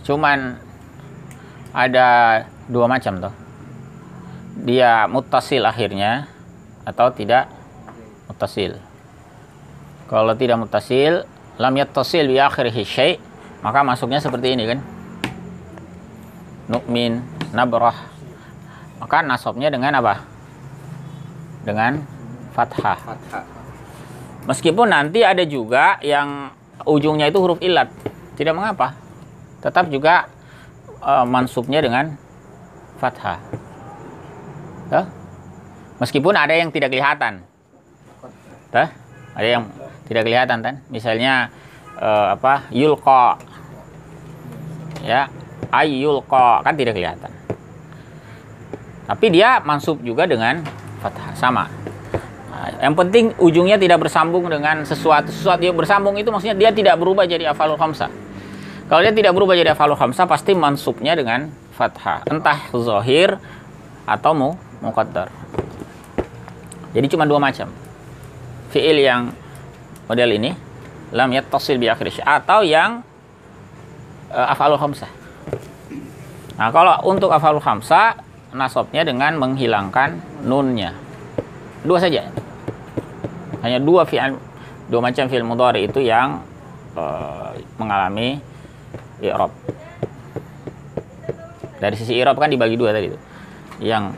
Speaker 1: cuman ada dua macam tuh. Dia muttasil akhirnya atau tidak muttasil. Kalau tidak muttasil, lam yattasil bi akhirihi syai', maka masuknya seperti ini kan. Nu'min, nabrah. Maka nasabnya dengan apa? Dengan fathah. Meskipun nanti ada juga yang ujungnya itu huruf ilat, tidak mengapa. Tetap juga mansubnya dengan fathah. Tuh? Meskipun ada yang tidak kelihatan. Tuh? Ada yang tidak kelihatan kan? Misalnya yulqa. Ya, ayyulqa kan tidak kelihatan. Tapi dia mansub juga dengan fathah sama. Nah, yang penting ujungnya tidak bersambung dengan sesuatu yang bersambung itu maksudnya dia tidak berubah jadi af'alul khamsah. Kalau dia tidak berubah jadi af'alul khamsah pasti mansubnya dengan fathah, entah zahir atau muqaddar. Jadi cuma dua macam. Fi'il yang model ini lam yattasil bi akhir syai' atau yang af'alul khamsah. Nah, kalau untuk af'alul khamsah nasabnya dengan menghilangkan nunnya. Dua saja. Hanya dua macam fi'il mudhari itu yang mengalami i'rab. Dari sisi i'rab kan dibagi dua tadi itu. Yang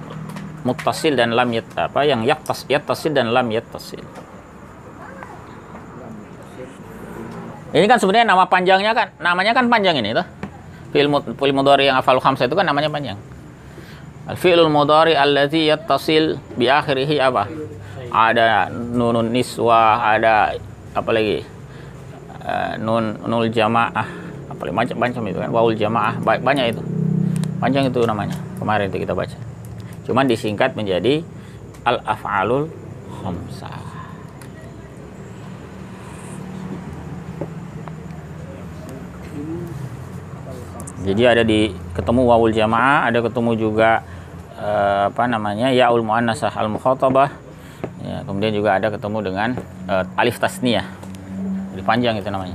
Speaker 1: muttasil dan lam yang yattasil dan lam yattasil. Ini kan sebenarnya nama panjangnya kan, namanya kan panjang ini tuh. Fi'il mudhari yang af'alul khamsah itu kan namanya panjang. Al-fi'lul mudhari allazi yattasil bi akhirih apa? Ada nunun niswah, ada apa lagi? Nunul jamaah, apa lagi macam itu kan, waul jamaah, banyak itu. Panjang itu namanya. Kemarin itu kita baca. Cuman disingkat menjadi al-af'alul khamsah. Jadi ada ketemu wawul jamaah, ada ketemu juga yaul muannasah al mukhatabah. Ya, kemudian juga ada ketemu dengan alif tasniyah. Jadi panjang itu namanya.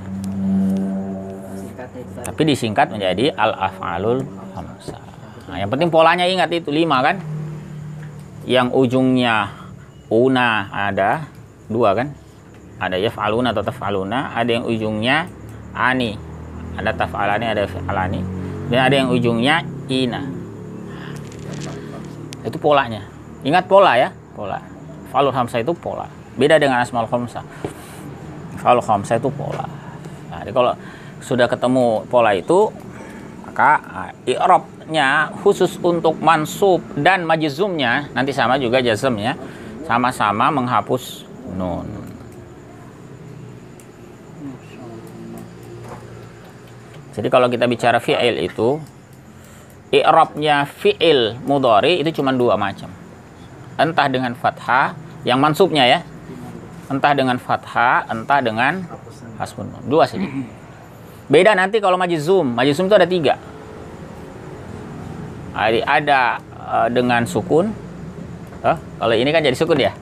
Speaker 1: Tapi disingkat menjadi al af'alul khamsah. Nah, yang penting polanya ingat itu 5 kan? Yang ujungnya una ada 2 kan? Ada yaf'aluna atau taf'aluna, ada yang ujungnya ani. Ada taf'alani, ada fi'alani. Dan ada yang ujungnya ina. Itu polanya. Ingat pola ya, pola. Af'alul khamsah itu pola. Beda dengan asmaul khamsah. Af'alul khamsah itu pola. Nah, jadi kalau sudah ketemu pola itu, maka i'rabnya khusus untuk mansub dan majzumnya nanti sama juga jazmnya, sama-sama menghapus nun. Jadi kalau kita bicara fi'il itu, i'rabnya fi'il mudhari itu cuma 2 macam. Entah dengan fathah, yang mansubnya ya. Entah dengan fathah, entah dengan hasbun nun. 2 saja. Beda nanti kalau majzum. Majzum itu ada 3. Ada dengan sukun. Kalau ini kan jadi sukun ya.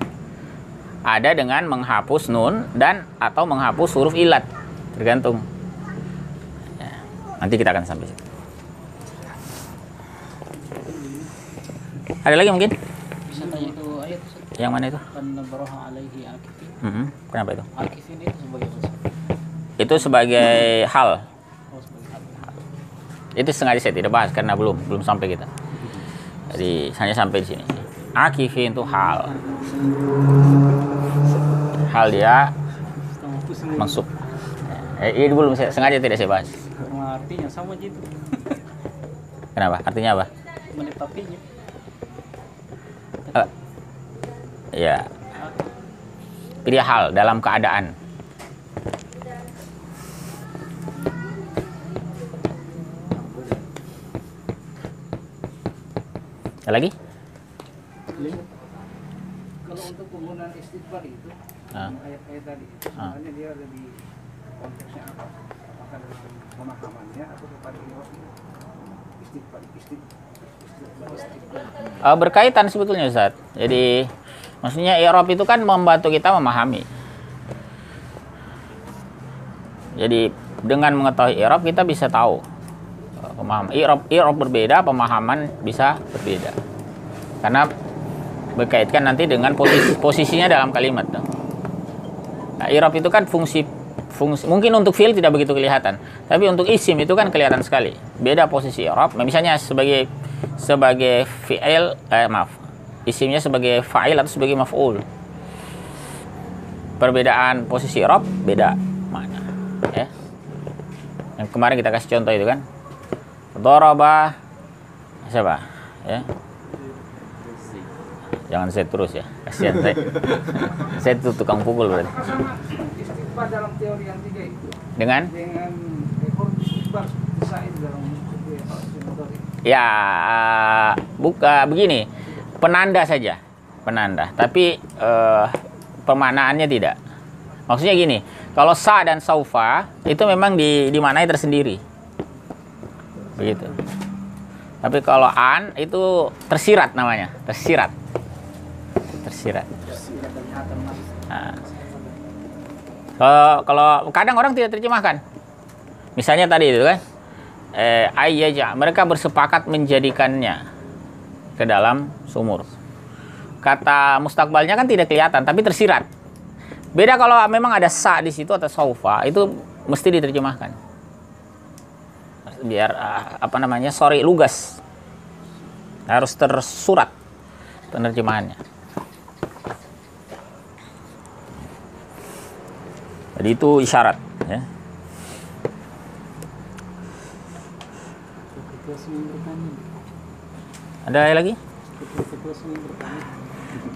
Speaker 1: Ada dengan menghapus nun dan atau menghapus huruf ilat. Tergantung. Nanti kita akan sampai situ. Ada lagi mungkin?
Speaker 3: Bisa tanya itu ayat
Speaker 1: Yang mana itu?
Speaker 3: An-nabraha alaihi akifin.
Speaker 1: Kenapa itu?
Speaker 3: Akifin itu sebagai apa?
Speaker 1: Itu sebagai hal.
Speaker 3: Oh, sebagai apa?
Speaker 1: Itu sengaja saya tidak bahas karena belum sampai kita. Jadi hanya sampai di sini. Akifin itu hal. Hal dia maksud. Ini belum sengaja tidak saya bahas.
Speaker 3: Karena artinya sama gitu.
Speaker 1: Kenapa? Artinya apa?
Speaker 3: Menetapinya.
Speaker 1: Ya. Pilih hal dalam keadaan. Ada lagi?
Speaker 5: Kalau untuk penggunaan istighfar itu, ayat-ayat tadi, sebenarnya dia ada di konteksnya apa? Apakah dari pemahamannya atau kepada istighfar?
Speaker 1: Berkaitan sebetulnya Ustaz. Jadi maksudnya i'rab itu kan membantu kita memahami. Jadi dengan mengetahui i'rab kita bisa tahu pemahaman. I'rab berbeda, pemahaman bisa berbeda. Karena berkaitkan nanti dengan posisinya dalam kalimat. Nah, i'rab itu kan fungsi mungkin untuk fi'il tidak begitu kelihatan, tapi untuk isim itu kan kelihatan sekali. Beda posisi i'rab. Misalnya sebagai fi'il, isimnya sebagai fa'il atau sebagai maf'ul. Perbedaan posisi i'rab beda makna. Ya. Yang kemarin kita kasih contoh itu kan. Daraba siapa? Ya. Jangan saya terus ya. Kasihan saya. Saya itu tukang pukul berarti.
Speaker 5: Sama istighfar dalam teori yang tiga itu.
Speaker 1: Dengan
Speaker 5: istighfar Sa'id dalam
Speaker 1: ya, begini, penanda saja, penanda. Tapi pemaknaannya tidak. Maksudnya gini, kalau sa dan saufa itu memang dimaknai tersendiri, begitu. Tapi kalau an itu tersirat namanya, tersirat. Nah. Kalau kadang orang tidak terjemahkan. Misalnya tadi itu kan. Ayyaja, mereka bersepakat menjadikannya ke dalam sumur. Kata mustakbalnya kan tidak kelihatan, tapi tersirat. Beda kalau memang ada sa di situ atau saufa, itu mesti diterjemahkan. Biar sorry lugas. Harus tersurat penerjemahannya. Jadi itu isyarat, ya. Ada lagi?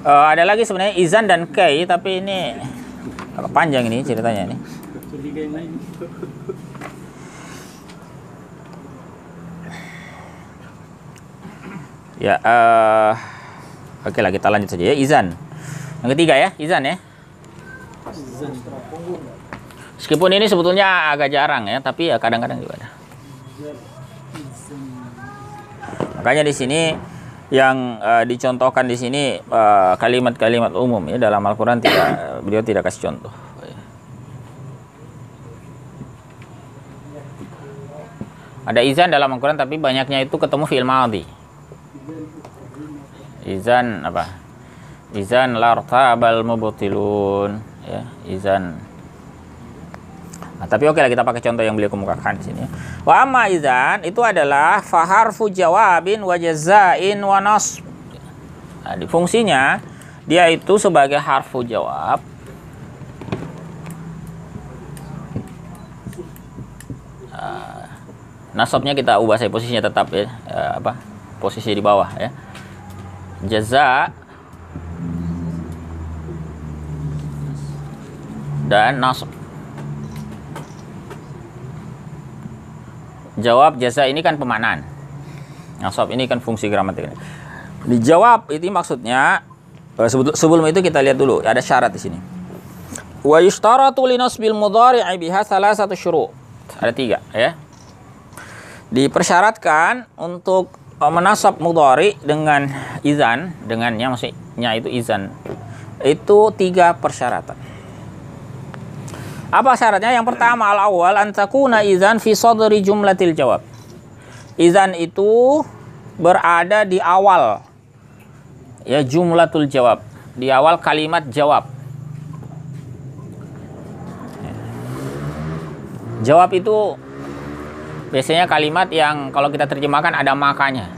Speaker 1: Ada lagi sebenarnya izan dan kai, tapi ini agak panjang ini ceritanya ini. Ya, oke lah kita lanjut saja ya. Izan. Yang ketiga ya, izan ya. Meskipun ini sebetulnya agak jarang ya, tapi ya kadang-kadang juga ada. Makanya di sini yang dicontohkan di sini kalimat-kalimat umum ya, dalam Al-Qur'an beliau tidak kasih contoh. Ada izan dalam Al-Qur'an tapi banyaknya itu ketemu fi'il madhi. Izan apa? Izan lartabal mubtilun ya, izan. Nah, tapi oke lah kita pakai contoh yang beliau kemukakan di sini. Wa amma izan itu adalah faharfu jawabin wa jazain wa nasb. Nah, di fungsinya dia itu sebagai harfu jawab. Nasabnya kita ubah saja, posisinya tetap ya, posisi di bawah ya. Jaza dan nasab. Jawab jaza ini kan pemaknaan. Nasab ini kan fungsi gramatikal. Dijawab itu maksudnya sebelum itu kita lihat dulu ada syarat di sini. Wa yushtaratu li nasbil mudhari'i biha thalathatu syuru'. Ada 3 ya. Dipersyaratkan untuk menasab mudhari dengan izan, dengannya maksudnya itu izan. Itu 3 persyaratan. Apa syaratnya? Yang pertama al-awwal an takuna izan fi sadri jumlatil jawab. Izan itu berada di awal ya jumlatul jawab, di awal kalimat jawab. Jawab itu biasanya kalimat yang kalau kita terjemahkan ada makanya.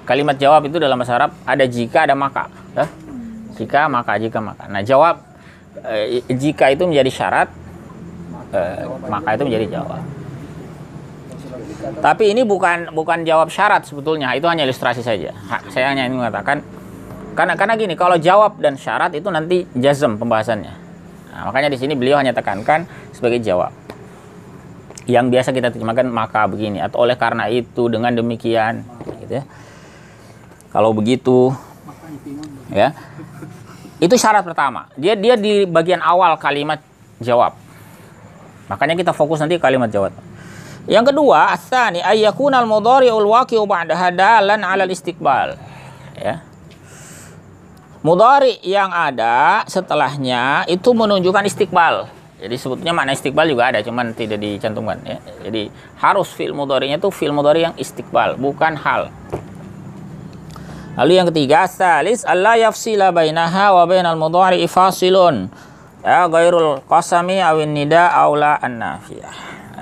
Speaker 1: Kalimat jawab itu dalam bahasa Arab ada jika, ada maka. Ya? Jika, maka, jika, maka. Nah, jawab jika itu menjadi syarat, maka itu menjadi jawab. Tapi ini bukan jawab syarat sebetulnya, itu hanya ilustrasi saja. Saya hanya ingin mengatakan karena gini, kalau jawab dan syarat itu nanti jazm pembahasannya. Nah, makanya di sini beliau hanya tekankan sebagai jawab. Yang biasa kita terjemahkan maka begini atau oleh karena itu dengan demikian gitu ya. Kalau begitu, ya. Itu syarat pertama. Dia di bagian awal kalimat jawab. Makanya kita fokus nanti kalimat jawab. Yang kedua, asani ayyakunal mudhari'ul waqi'u ba'daha dalan 'alal istiqbal. Ya. Mudhari yang ada setelahnya itu menunjukkan istiqbal. Jadi sebetulnya makna istiqbal juga ada, cuman tidak dicantumkan ya. Jadi harus fi'il mudhari'nya itu fi'il mudhari yang istiqbal, bukan hal. Lalu yang ketiga, salis alla yafsila bainaha wa bainal mudhari'i fasilun. Ya, ghairul qasami awin nida aula an-nafiyah.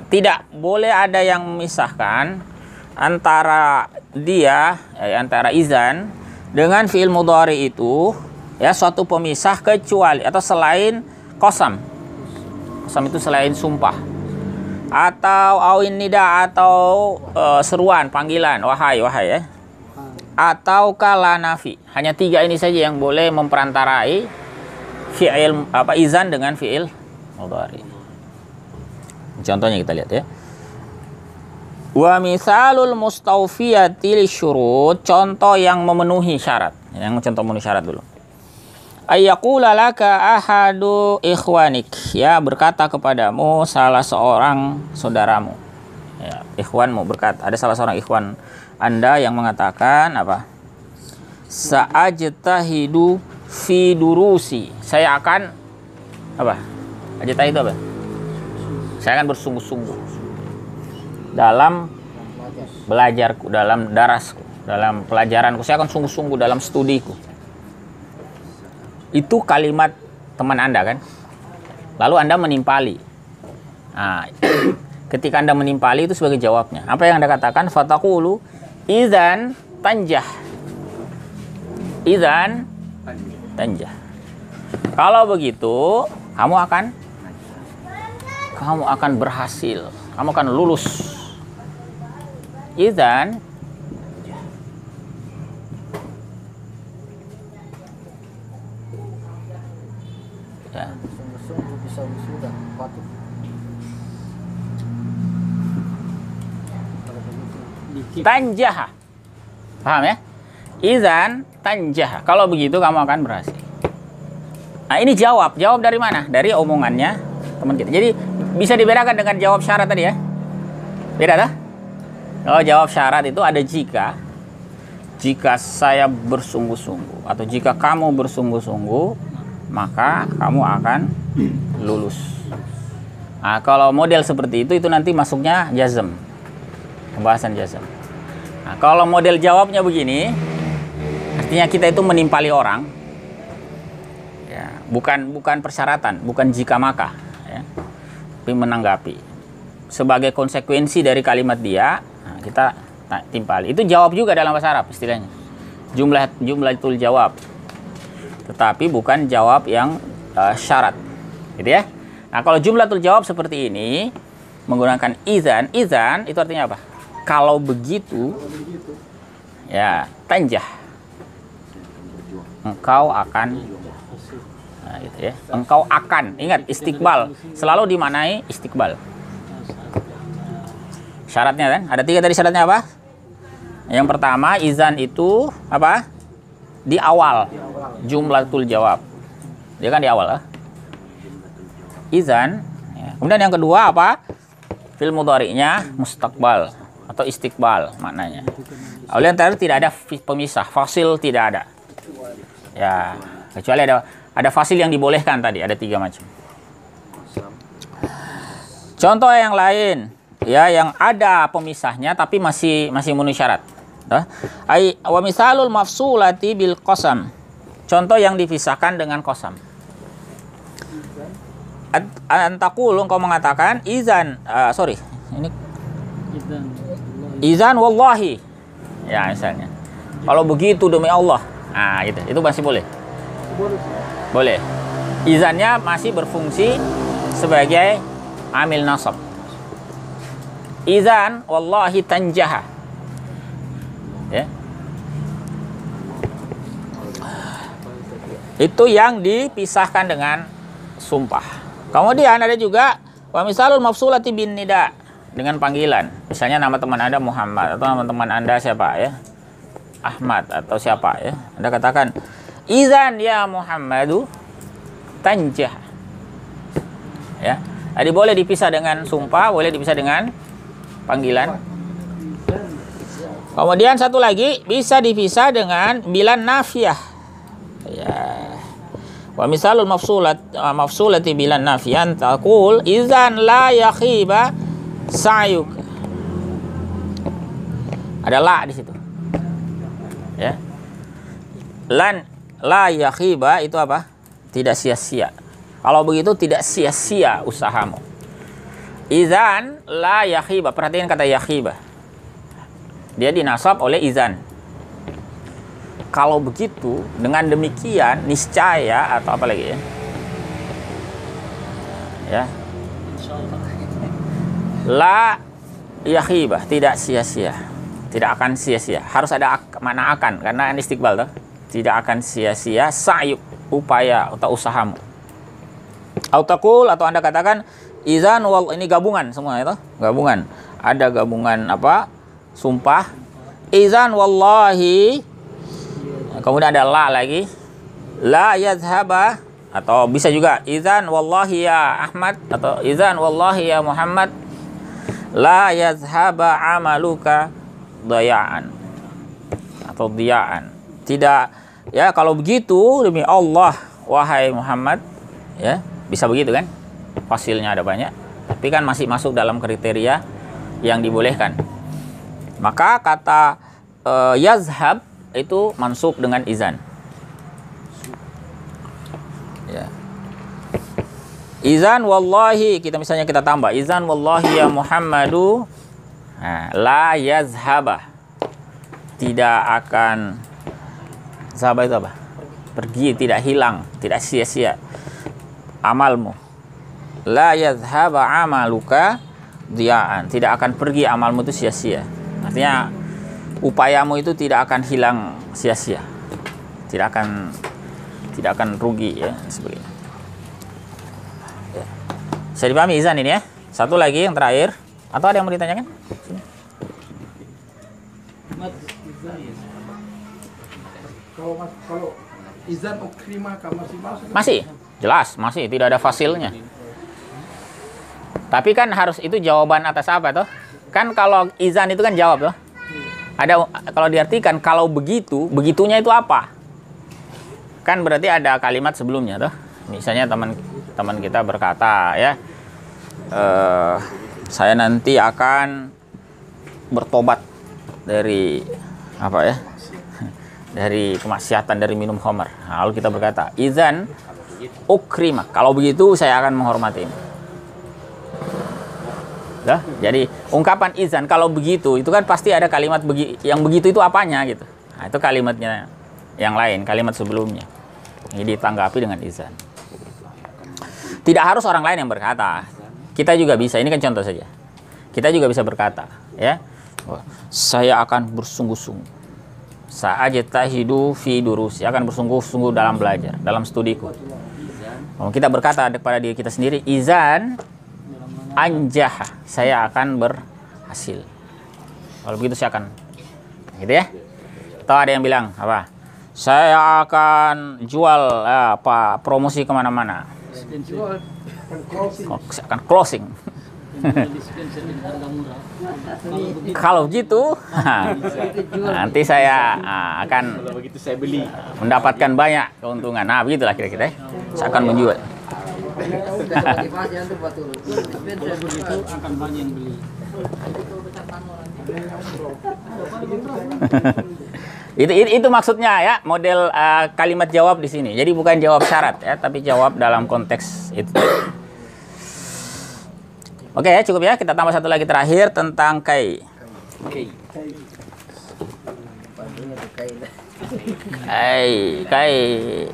Speaker 1: Tidak boleh ada yang memisahkan antara dia, antara izan dengan fi'il mudhari itu, ya, suatu pemisah kecuali atau selain qasam. Qasam itu selain sumpah. Atau awin nida atau seruan, panggilan, wahai, wahai ya. Atau kala nafi. Hanya tiga ini saja yang boleh memperantarai fi'il izan dengan fi'il mudhari. Contohnya kita lihat ya. Wa misalul mustawfiyati lisyurut, contoh yang memenuhi syarat. Yang contoh memenuhi syarat dulu. Ayyaqula laka ahadu ikhwanik, ya, berkata kepadamu salah seorang saudaramu. Ya, ikhwanmu berkata, ada salah seorang ikhwan Anda yang mengatakan apa? Sa'ajtahidu fi durusi. Saya akan apa? Ajtahid itu apa? Saya akan bersungguh-sungguh dalam belajarku, dalam darasku, dalam pelajaranku. Saya akan sungguh-sungguh dalam studiku. Itu kalimat teman Anda kan? Lalu Anda menimpali. Nah, ketika Anda menimpali itu sebagai jawabnya. Apa yang Anda katakan? Fataqulu idzan tanjah. Idzan tanjah. Kalau begitu, kamu akan berhasil. Kamu akan lulus. Idzan ya.
Speaker 5: Sungguh-sungguh bisa wisuda, patut.
Speaker 1: Tanjah. Paham ya? Idzan tanjah. Kalau begitu kamu akan berhasil. Nah, ini jawab dari mana? Dari omongannya teman kita. Jadi bisa dibedakan dengan jawab syarat tadi ya. Beda tak? Kalau jawab syarat itu ada jika saya bersungguh-sungguh atau jika kamu bersungguh-sungguh, maka kamu akan lulus. Nah, kalau model seperti itu nanti masuknya jazm. Pembahasan jazm. Nah, kalau model jawabnya begini, artinya kita itu menimpali orang. Ya, bukan persyaratan, bukan jika maka, ya. Tapi menanggapi. Sebagai konsekuensi dari kalimat dia, nah, kita timpali. Itu jawab juga dalam bahasa Arab istilahnya. Jumlatul jawab. Tetapi bukan jawab yang syarat. Gitu ya. Nah, kalau jumlatul jawab seperti ini menggunakan izan itu artinya apa? Kalau begitu, ya, tanjah. Engkau akan, nah, gitu ya. Engkau akan, ingat istiqbal selalu dimaknai istiqbal. Syaratnya kan? Ada 3 tadi syaratnya apa? Yang pertama, izan itu apa? Di awal. Jumlatul jawab. Dia kan di awal lah. Izan. Ya. Kemudian yang kedua apa? Fi'il mudhari'nya mustaqbal atau istiqbal maknanya. Oleh antara tidak ada pemisah, fasil tidak ada. Ya, kecuali ada fasil yang dibolehkan tadi, ada 3 macam. Contoh yang lain, ya, yang ada pemisahnya tapi masih memenuhi syarat. Wa misalul mafsulati bil qasam. Contoh yang dipisahkan dengan qasam. Antakul engkau mengatakan izan, ini izan wallahi. Ya, misalnya. Kalau begitu demi Allah. Nah, itu masih boleh. Boleh. Izannya masih berfungsi sebagai amil nasab. Izan wallahi tanjaha. Ya. Itu yang dipisahkan dengan sumpah. Kemudian ada juga wa misalul mafsulati bin nida, dengan panggilan. Misalnya nama teman Anda Muhammad atau nama teman Anda siapa ya? Ahmad atau siapa ya, Anda katakan izan ya Muhammadu tanjah. Ya. Jadi boleh dipisah dengan sumpah, boleh dipisah dengan panggilan. Kemudian satu lagi bisa dipisah dengan bilan nafiyah. Ya. Wa misalul mafsulati bilan nafiyan taqul izan la yakhiba sa'yuk. Ada la di situ. Ya. Lan la yakhiba itu apa? Tidak sia-sia. Kalau begitu tidak sia-sia usahamu. Izan la yakhiba. Perhatikan kata yakhiba. Dia dinasab oleh izan. Kalau begitu, dengan demikian niscaya atau apa lagi ya? Ya. La yakhiba, tidak sia-sia. Tidak akan sia-sia. Harus ada mana akan karena istiqbal tuh. Tidak akan sia-sia sa'yuk, upaya atau usahamu. Autakul atau Anda katakan izan wal, ini gabungan semua itu, gabungan. Ada gabungan apa? Sumpah. Izan wallahi. Kemudian ada la lagi. La yadhhaba atau bisa juga izan wallahi ya Ahmad atau izan wallahi ya Muhammad. La yadhhaba amaluka dayaan atau diyaan. Tidak ya, kalau begitu demi Allah wahai Muhammad, ya bisa begitu kan, fasilnya ada banyak tapi kan masih masuk dalam kriteria yang dibolehkan. Maka kata yazhab itu mansub dengan izan ya. Izan wallahi, kita misalnya kita tambah izan wallahi ya Muhammadu. Nah, la yazhaba, tidak akan, zahaba itu apa? Pergi, tidak hilang, tidak sia-sia amalmu. La yazhaba amaluka diyaan, tidak akan pergi amalmu itu sia-sia. Artinya upayamu itu tidak akan hilang sia-sia, tidak akan rugi ya sebagainya. Ya. Bisa dipahami izan ini ya. Satu lagi yang terakhir, atau ada yang mau ditanyakan?
Speaker 4: Kalau izan ukrima masih masuk?
Speaker 1: Masih, jelas, masih tidak ada fasilnya. Tapi kan harus itu jawaban atas apa tuh? Kan kalau izan itu kan jawab tuh. Ada kalau diartikan kalau begitu, begitunya itu apa? Kan berarti ada kalimat sebelumnya tuh. Misalnya teman kita berkata ya, saya nanti akan bertobat dari apa ya? Dari kemaksiatan, dari minum khamar. Nah, lalu kita berkata, izan ukrima. Kalau begitu saya akan menghormati. Dah, jadi ungkapan izan kalau begitu itu kan pasti ada kalimat yang begitu itu apanya gitu. Nah, itu kalimatnya yang lain, kalimat sebelumnya. Ini ditanggapi dengan izan. Tidak harus orang lain yang berkata. Kita juga bisa, ini kan contoh saja. Kita juga bisa berkata, ya. Saya akan bersungguh-sungguh. Sa'ajtahidu fi durusi, akan bersungguh-sungguh dalam belajar, dalam studiku. Kalau kita berkata kepada diri kita sendiri, izan anjah, saya akan berhasil. Kalau begitu saya akan, gitu ya. Atau ada yang bilang apa? Saya akan jual promosi kemana-mana. Saya akan closing. Kalau begitu, nanti saya akan mendapatkan banyak keuntungan. Nah, begitulah kira-kira. Saya akan menjual.
Speaker 3: Begitu akan banyak yang beli.
Speaker 1: Itu maksudnya ya, model kalimat jawab di sini. Jadi bukan jawab syarat ya, tapi jawab dalam konteks itu. Oke ya, cukup ya. Kita tambah satu lagi terakhir tentang kai. Kai.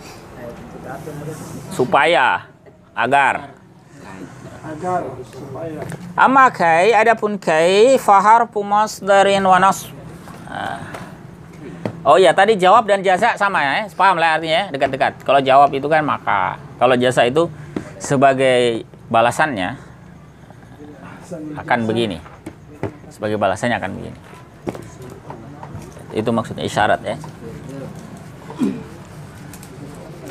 Speaker 1: Supaya, agar.
Speaker 4: Supaya.
Speaker 1: Amma kai, adapun kai fahar pumasdarin wa nasb. Oh iya, tadi jawab dan jasa sama ya. Paham lah artinya, dekat-dekat. Kalau jawab itu kan maka. Kalau jasa itu sebagai balasannya akan begini. Sebagai balasannya akan begini. Itu maksudnya isyarat ya.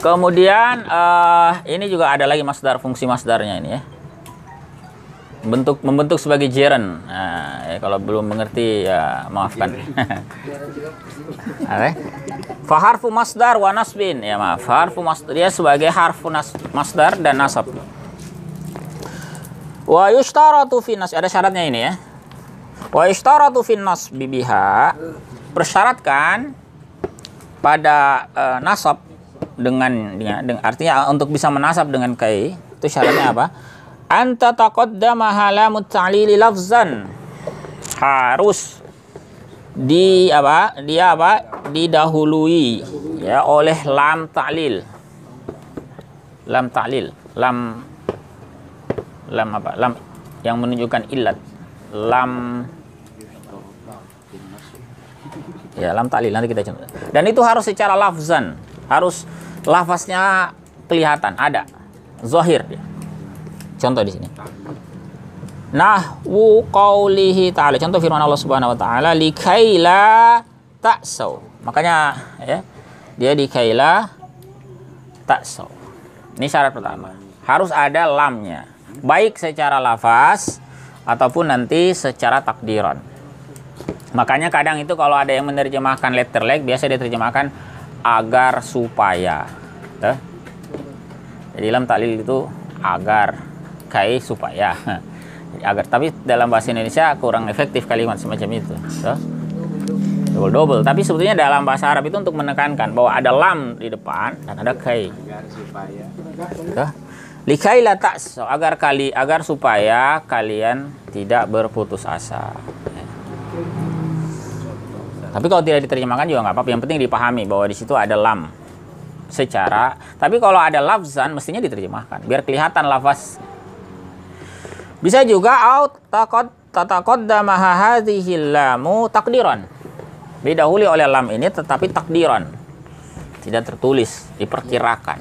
Speaker 1: Kemudian ini juga ada lagi masdar, fungsi masdarnya ini ya. Membentuk sebagai gerund. Nah, ya, kalau belum mengerti ya maafkan. Fa harfu masdar wa nasbin. Ya maaf, harfu masdar dia sebagai harfu masdar dan nasab. Wa yushtaratu fi nas, ada syaratnya ini ya. Wa yushtaratu fi nasbi biha, persyaratkan pada nasab dengan artinya untuk bisa menasab dengan kai itu syaratnya apa? Anta taqaddama halamut ta'lili lafzan, harus didahului ya oleh lam ta'lil. Lam ta'lil, lam yang menunjukkan illat. Lam ta'lil nanti kita contoh. Dan itu harus secara lafzan, harus lafaznya kelihatan, ada zahir dia. Contoh di sini. Nahwu qaulihi ta'ala, contoh firman Allah Subhanahu wa taala, likaila ta'sau. Makanya ya, dia likaila ta'sau. Ini syarat pertama. Harus ada lamnya, baik secara lafaz ataupun nanti secara takdiran. Makanya kadang itu kalau ada yang menerjemahkan letter lag, biasa dia terjemahkan agar supaya. Jadi lam ta'lil itu agar, kai supaya. Jadi agar, tapi dalam bahasa Indonesia kurang efektif kalimat semacam itu. Double. Tapi sebetulnya dalam bahasa Arab itu untuk menekankan bahwa ada lam di depan dan ada kai. Likai la ta'so, agar supaya kalian tidak berputus asa. Tapi kalau tidak diterjemahkan juga nggak apa-apa. Yang penting dipahami bahwa di situ ada lam secara. Tapi kalau ada lafzan mestinya diterjemahkan biar kelihatan lafaz. Bisa juga out tataqaddama hadhihi lamu takdiran. Didahului oleh lam ini tetapi takdiran. Tidak tertulis, diperkirakan.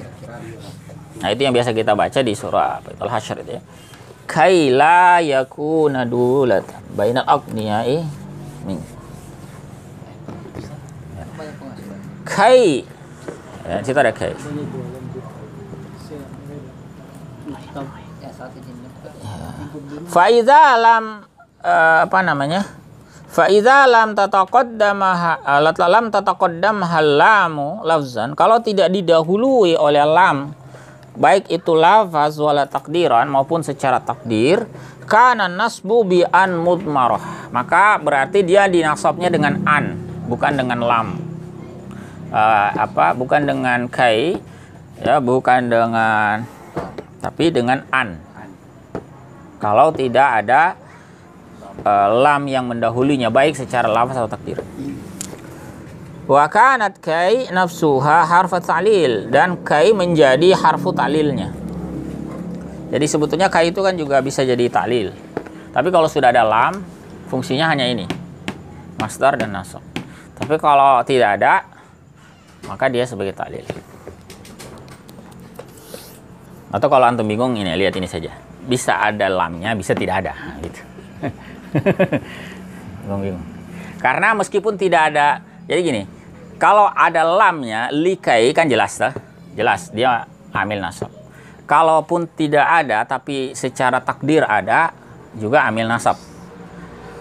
Speaker 1: Nah, itu yang biasa kita baca di surah Al-Hasyr itu ya. Kaila yakuna dulatan bainal aghniyai min. Kai. Ya, situ ada kai. Faiza lam Faiza lam tataqaddam halamu lafzan, kalau tidak didahului oleh lam baik itu lafaz wala takdiran maupun secara takdir, kana nasbu bi an mudmarah, maka berarti dia dinasabnya dengan an, bukan dengan lam. Bukan dengan kai ya, bukan dengan, tapi dengan an. Kalau tidak ada lam yang mendahulunya baik secara lafaz atau takdir. Wa kanat kai nafsuha harfa ta'lil, dan kai menjadi harfu ta'lilnya. Jadi sebetulnya kai itu kan juga bisa jadi ta'lil. Tapi kalau sudah ada lam, fungsinya hanya ini, masdar dan nasab. Tapi kalau tidak ada, maka dia sebagai ta'lil. Atau kalau antum bingung, ini lihat ini saja. Bisa ada lamnya, bisa tidak ada, gitu. Bingung. Karena meskipun tidak ada, jadi gini, kalau ada lamnya, likai kan jelas, jelas dia amil nasab. Kalaupun tidak ada, tapi secara takdir ada, juga amil nasab.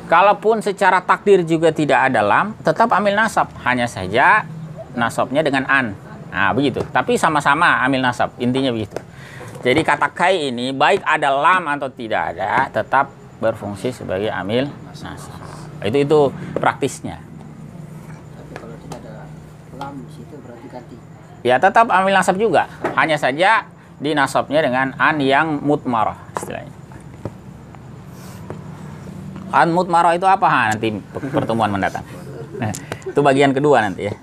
Speaker 1: Kalaupun secara takdir juga tidak ada lam, tetap amil nasab. Hanya saja nasabnya dengan an. Nah, begitu. Tapi sama-sama amil nasab. Intinya begitu. Jadi kata kai ini baik ada lam atau tidak ada, tetap berfungsi sebagai amil nasab. Itu praktisnya.
Speaker 5: Tapi kalau tidak ada lam di situ berarti ganti.
Speaker 1: Ya, tetap amil nasab juga. Hanya saja dinasabnya dengan an yang mutmarah istilahnya. An mutmarah itu apa? Nanti pertemuan mendatang. Nah, itu bagian kedua nanti ya.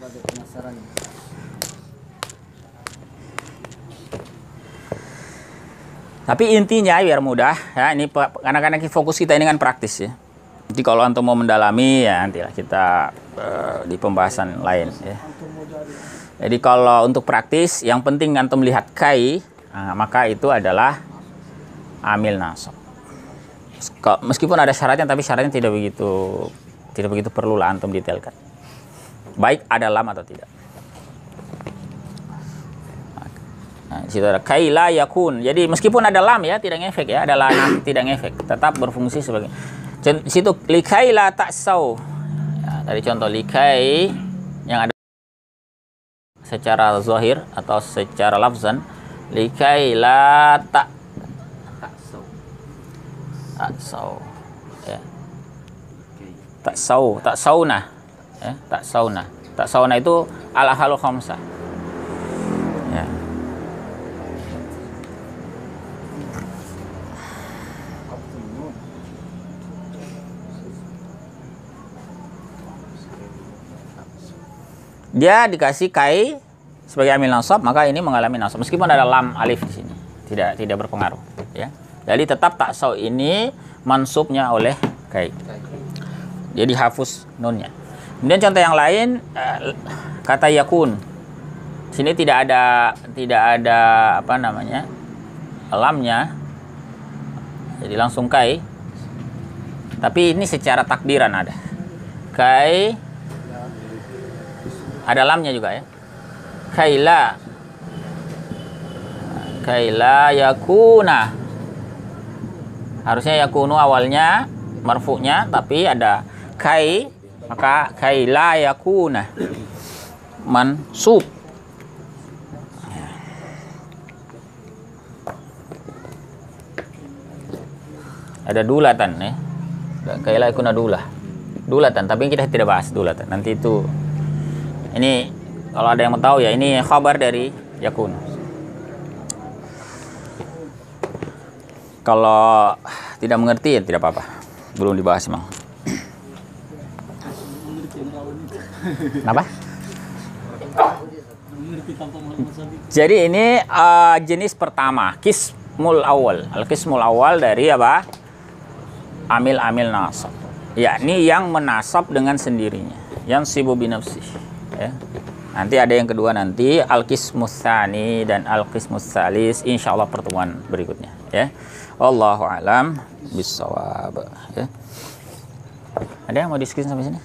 Speaker 1: Tapi intinya biar mudah ya, ini karena fokus kita ini kan praktis ya. Jadi kalau antum mau mendalami ya nantilah kita di pembahasan lain ya. Jadi kalau untuk praktis yang penting antum lihat kai, maka itu adalah amil nasab. Meskipun ada syaratnya, tapi syaratnya tidak begitu perlu lah antum detailkan. baik ada lam atau tidak. Nah, di situ ada kaila yakun. Jadi meskipun ada lam ya tidak ngefek ya, ada lam tidak ngefek, tetap berfungsi sebagai. Di situ likaila ta'sau. Ya, tadi contoh likai yang ada secara zahir atau secara lafzan likaila ta'sau. Ya. Ta'sauna. Ya, ta'sauna itu al-ahlu khamsah. Ya. Dia dikasih kai sebagai amil nasab, maka ini mengalami nasab meskipun ada lam alif di sini. Tidak berpengaruh, ya. Jadi tetap taksau ini mansubnya oleh kai. Jadi hafus nunnya. Kemudian contoh yang lain kata yakun. Sini tidak ada apa namanya? Lamnya. Jadi langsung kai. Tapi ini secara takdiran ada. Kai ada lamnya juga ya. Kaila yakuna. Harusnya yakunu awalnya marfu'nya, tapi ada kai, maka kaila yakuna mansub. Ada dulatan ya. Kaila yakuna dulatan, tapi kita tidak bahas dulatan. Nanti itu ini kalau ada yang mau tahu ya, ini khabar dari yakun. Kalau tidak mengerti ya tidak apa-apa. Belum dibahas emang. Kenapa? Jadi ini jenis pertama, qismul awal. Al-qismul awal dari apa? Amil nasab. Yakni yang menasab dengan sendirinya. Yang sibu binafsih. Ya. Nanti ada yang kedua nanti al-qismus tsani dan al-qismus tsalis insyaallah pertemuan berikutnya ya. Wallahu alam bissawab ya. Ada yang mau diskusi sampai sini?